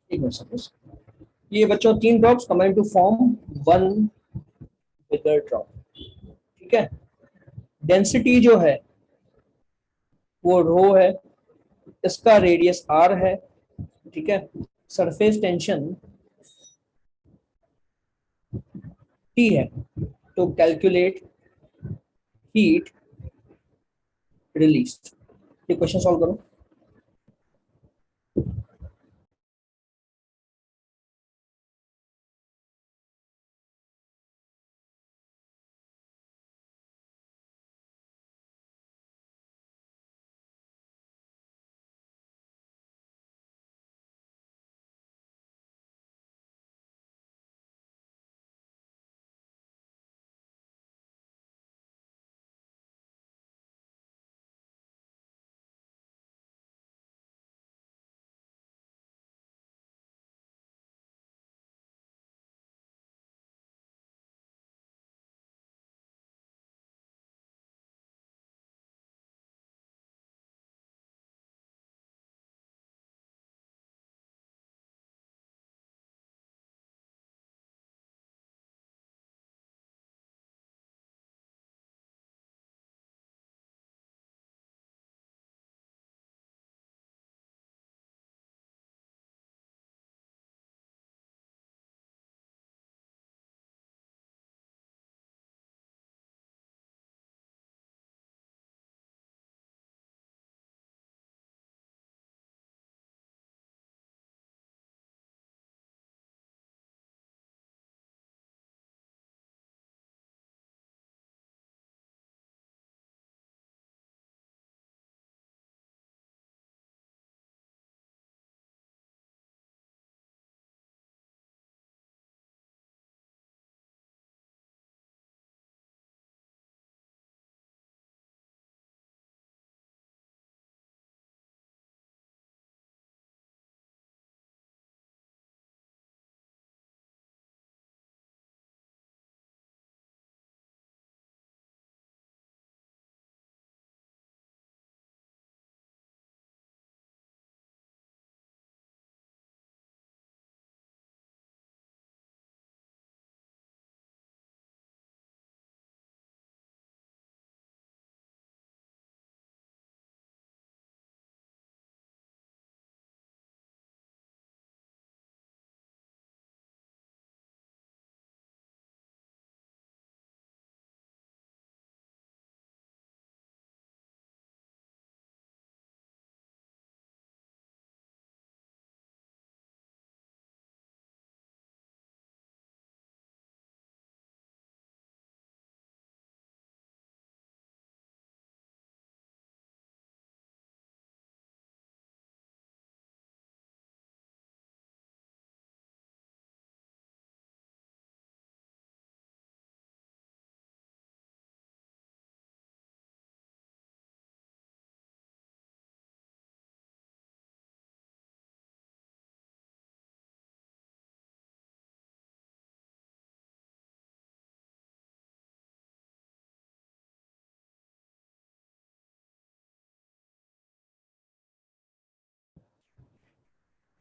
एक मिनट सपोज ये बच्चों 3 drops combine to form 1 bigger drop, ठीक है? डेंसिटी जो है वो रो है, इसका रेडियस R है, ठीक है? सरफेस टेंशन T है, तो कैलकुलेट हीट रिलीज, ये क्वेश्चन सॉल्व करो।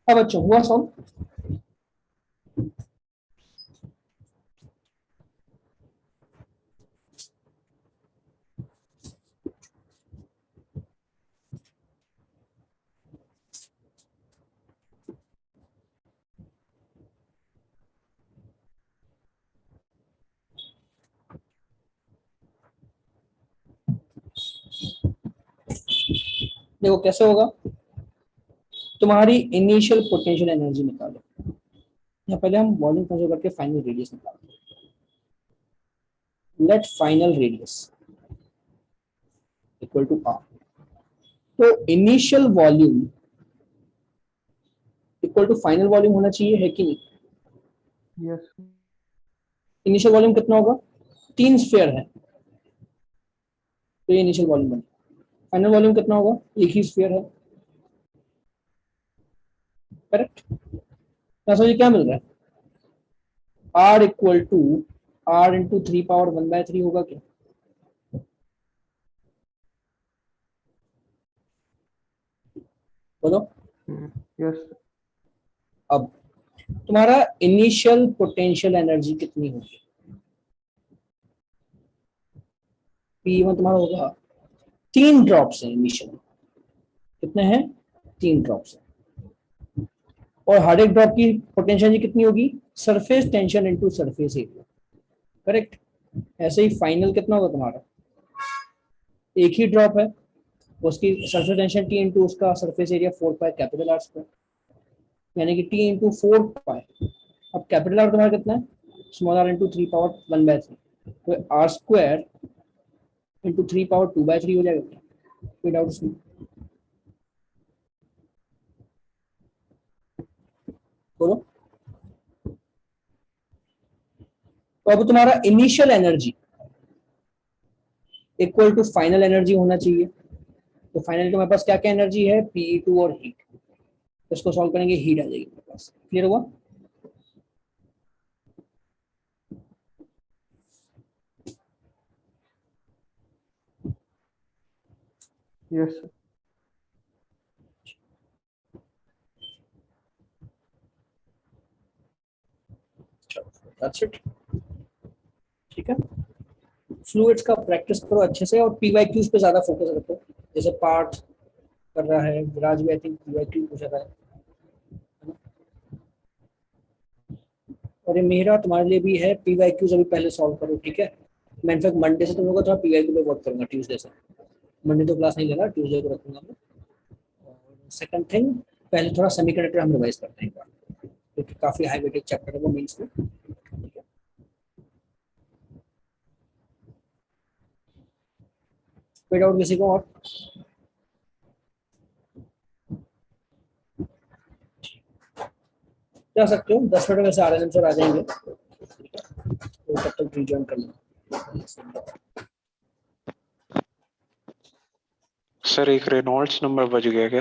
अब बच्चों हुआ सॉल्व? देखो कैसे होगा, तुम्हारी इनिशियल पोटेंशियल एनर्जी निकालो, या पहले हम वॉल्यूम कंसिडर करके फाइनल रेडियस निकालते हैं। Let final radius equal to R, तो initial volume equal to final volume होना चाहिए, है कि नहीं? yes, इनिशियल वॉल्यूम कितना होगा? 3 स्फीयर है तो ये इनिशियल वॉल्यूम बनेगा। फाइनल वॉल्यूम कितना होगा? एक ही स्फीयर है, करेक्ट? समझिए क्या मिल रहा है, R equal to R into 3 power 1/3 होगा क्या? बोलो। yes, अब तुम्हारा इनिशियल पोटेंशियल एनर्जी कितनी होगी? P1 तुम्हारा होगा 3 ड्रॉप्स है इनिशियल, कितने हैं? 3 ड्रॉप्स है। और हर एक ड्रॉप की पोटेंशियल एनर्जी कितनी होगी? Surface tension into surface area, correct? ऐसे ही फाइनल कितना होगा तुम्हारा? एक ही ड्रॉप है, उसकी सरफेस टेंशन T इंटू उसका surface area 4 pi capital R square, यानी कि T इंटू 4 पाई। अब कैपिटल आर तुम्हारा कितना है? स्मॉल आर इंटू 3 पावर 1/3, तो आर स्क्वायर इंटू 3 पावर 2/3 हो जाएगा क्या? कोई डाउट इसमें? बोलो। तो अब तुम्हारा initial energy equal to final energy होना चाहिए, तो फाइनल तुम्हारे पास क्या क्या एनर्जी है? Pe2 और हीट, इसको सॉल्व करेंगे हीट आ जाएगी मेरे पास। क्लियर हुआ? yes, sir. That's it. ठीक है, फ्लूइड्स का प्रैक्टिस करो अच्छे से और पीवाईक्यूज पे ज्यादा फोकस रखो, जैसे पार्ट कर रहा है विराज भी, आई थिंक पीवाईक्यू पूछ रहा है ना? और ये मेरा तुम्हारे लिए भी है, पीवाईक्यूज अभी पहले सॉल्व करो, ठीक है? मैं इनफैक्ट मंडे से तुम लोग का थोड़ा पीवाईक्यू पे वर्क करूंगा, ट्यूसडे से। मंडे तो क्लास नहीं लेना, ट्यूसडे को रखूंगा मैं। और सेकंड थिंग, पहले थोड़ा सेमीकंडक्टर हम रिवाइज करते हैं एक बार, क्योंकि काफी हाई वेटेज चैप्टर है वो मेंस में, ठीक है? कोई डाउट किसी को? और जा सकते हो, 10 मिनट में से RNM सर आ जाएंगे, तो तब तक रिजॉइन कर लेना। सर एक रेनॉल्ड्स नंबर बच गया क्या?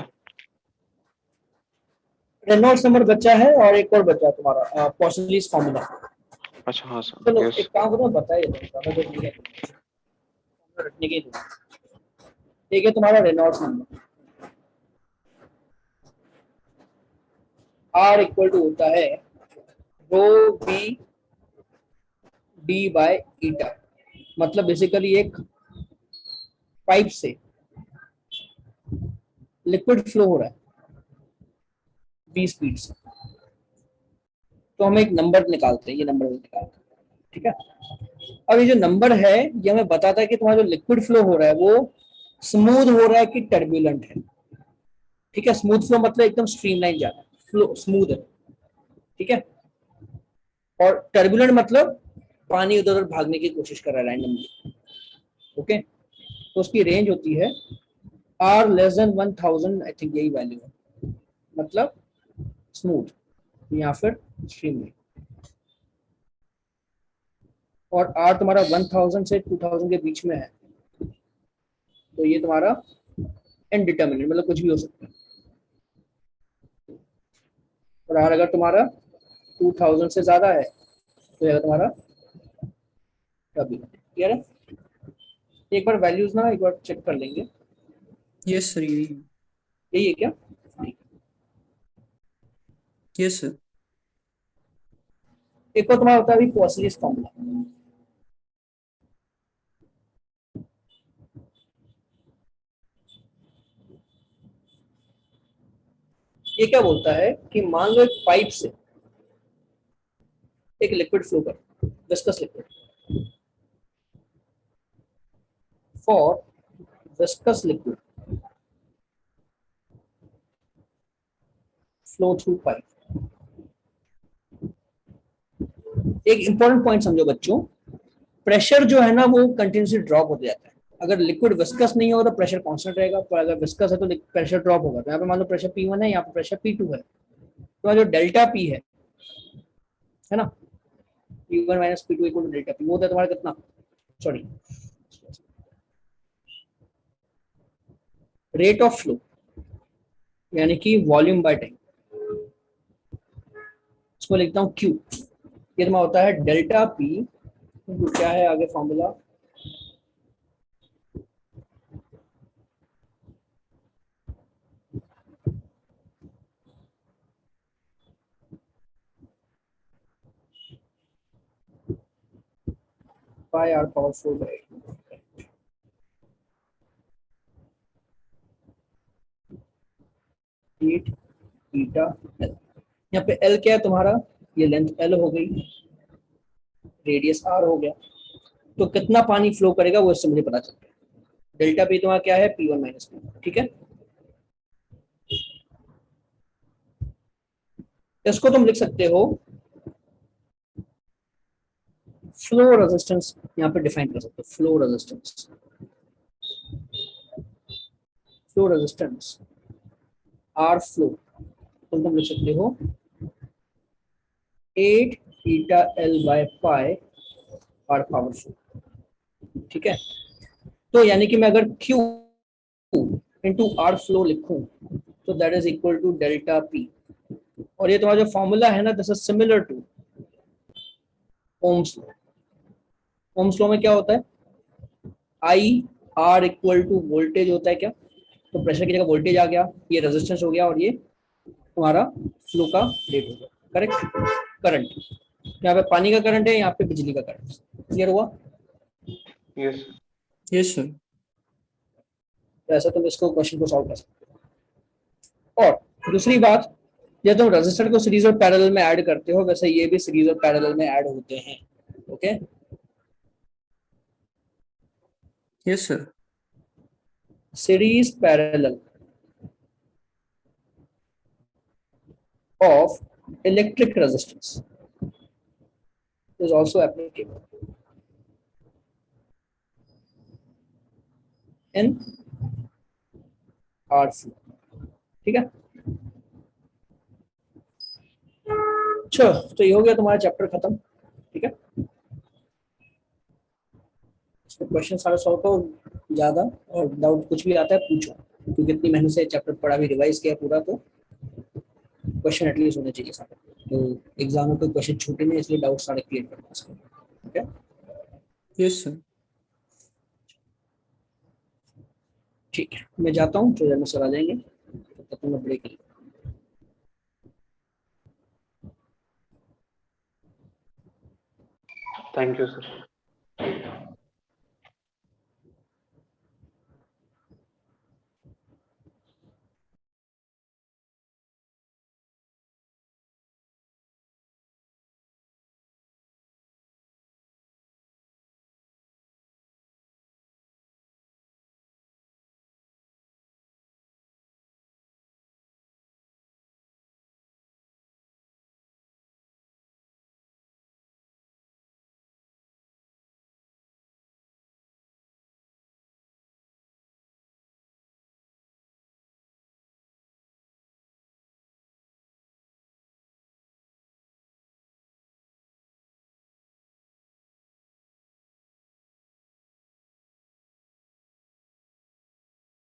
रेनॉल्ड्स नंबर बचा है और एक और बचा तुम्हारा पॉइसनलीज फार्मूला। अच्छा हाँ सर, चलो यस। एक काम करो, बताइए ज्यादा देर नहीं है, रटने के लिए। ठीक है, तुम्हारा Reynolds number R equal to होता है rho B D by eta, मतलब बेसिकली एक पाइप से लिक्विड फ्लो हो रहा है V स्पीड से, तो हम एक नंबर निकालते हैं, ये नंबर निकालते हैं, ठीक है? अब ये जो नंबर है ये हमें बताता है कि तुम्हारा जो लिक्विड फ्लो हो रहा है वो स्मूथ हो रहा है कि टर्बुलेंट है, ठीक है? स्मूथ फ्लो मतलब एकदम स्ट्रीमलाइन जा रहा है, फ्लो स्मूथ है, ठीक है? और टर्बुलेंट मतलब पानी उधर उधर भागने की कोशिश कर रहा है रैंडमली, ओके? तो उसकी रेंज होती है R less than 1000, I think यही वैल्यू है, मतलब स्मूथ या फिर स्ट्रीमलाइन। और R तुम्हारा 1000 से 2000 के बीच में है, तो ये तुम्हारा इनडिटर्मिनेट, मतलब कुछ भी हो सकता है। और R अगर तुम्हारा 2000 से ज्यादा है तो यह तुम्हारा टर्बुलेंट। क्लियर है? एक बार वैल्यूज ना एक बार चेक कर लेंगे, यस सर, यही यही है क्या? Yes sir. एक और तुम्हारा होता है अभी पॉइसनियस फॉर्मूला। ये क्या बोलता है कि मान लो एक पाइप से एक लिक्विड फ्लो कर, viscous liquid, for viscous liquid flow through pipe. एक इंपॉर्टेंट पॉइंट समझो बच्चों, प्रेशर जो है ना वो कंटिन्यूसली ड्रॉप होता जाता है। अगर लिक्विड विस्कस नहीं होगा तो प्रेशर कांस्टेंट रहेगा, पर अगर विस्कस है तो प्रेशर ड्रॉप होगा। तो यहाँ पे मान लो प्रेशर P1 है, यहाँ पे प्रेशर P2 है, तो जो डेल्टा P है ना, P1 minus P2 equal to delta P, वो होता है तुम्हारा कितना, सॉरी, रेट ऑफ फ्लो यानी कि वॉल्यूम बाय टाइम, इसको लिखता हूँ Q। ये तुम्हारा होता है डेल्टा P, तो क्या है आगे formula, pi r power 4 by 8 beta L। यहाँ पे L क्या है तुम्हारा, ये लेंथ L हो गई, रेडियस R हो गया, तो कितना पानी फ्लो करेगा वो इससे मुझे पता चलता है। डेल्टा P तुम्हारा क्या है, P1 माइनस P2, ठीक है। इसको तुम लिख सकते हो फ्लो रेजिस्टेंस, यहाँ पे डिफाइन कर सकते हो flow resistance, flow resistance R flow तुम लिख सकते हो 8 beta L by pi R power 4, ठीक है। तो यानी कि मैं अगर Q इंटू R फ्लो लिखूं तो that is equal to delta P, और ये तुम्हारा जो फॉर्मूला है ना, this is similar to Ohm's law. Ohm's law में क्या होता है, I R equal to voltage होता है क्या, तो प्रेशर की जगह वोल्टेज आ गया, ये रेजिस्टेंस हो गया, और ये तुम्हारा फ्लो का रेट हो गया, करेक्ट। करंट, यहाँ पे पानी का करंट है, यहाँ पे बिजली का करंट, क्लियर हुआ। Yes yes sir. तो ऐसा तुम इसको क्वेश्चन को सॉल्व कर सकते हो। और दूसरी बात, जब तुम रेजिस्टर को सीरीज और पैरेलल में ऐड करते हो, वैसे ये भी सीरीज और पैरेलल में ऐड होते हैं, okay. Yes sir. Series parallel of electric resistance is also applicable in RC, ठीक है। चलो, तो ये हो गया तुम्हारा चैप्टर खत्म, ठीक है। इसमें क्वेश्चन सारे सॉल्व करो ज्यादा, और डाउट कुछ भी आता है पूछो, क्योंकि इतनी मेहनत से चैप्टर पढ़ा भी, रिवाइज किया पूरा, तो क्वेश्चन एटलीस्ट होने चाहिए सारे, तो एग्जाम में कोई क्वेश्चन छूटे नहीं, इसलिए डाउट सारे क्लियर करना है, ठीक है। Yes sir. ठीक है, मैं जाता हूँ, तो में सर आ जाएंगे, तब तक मैं ब्रेक ले। Thank you sir.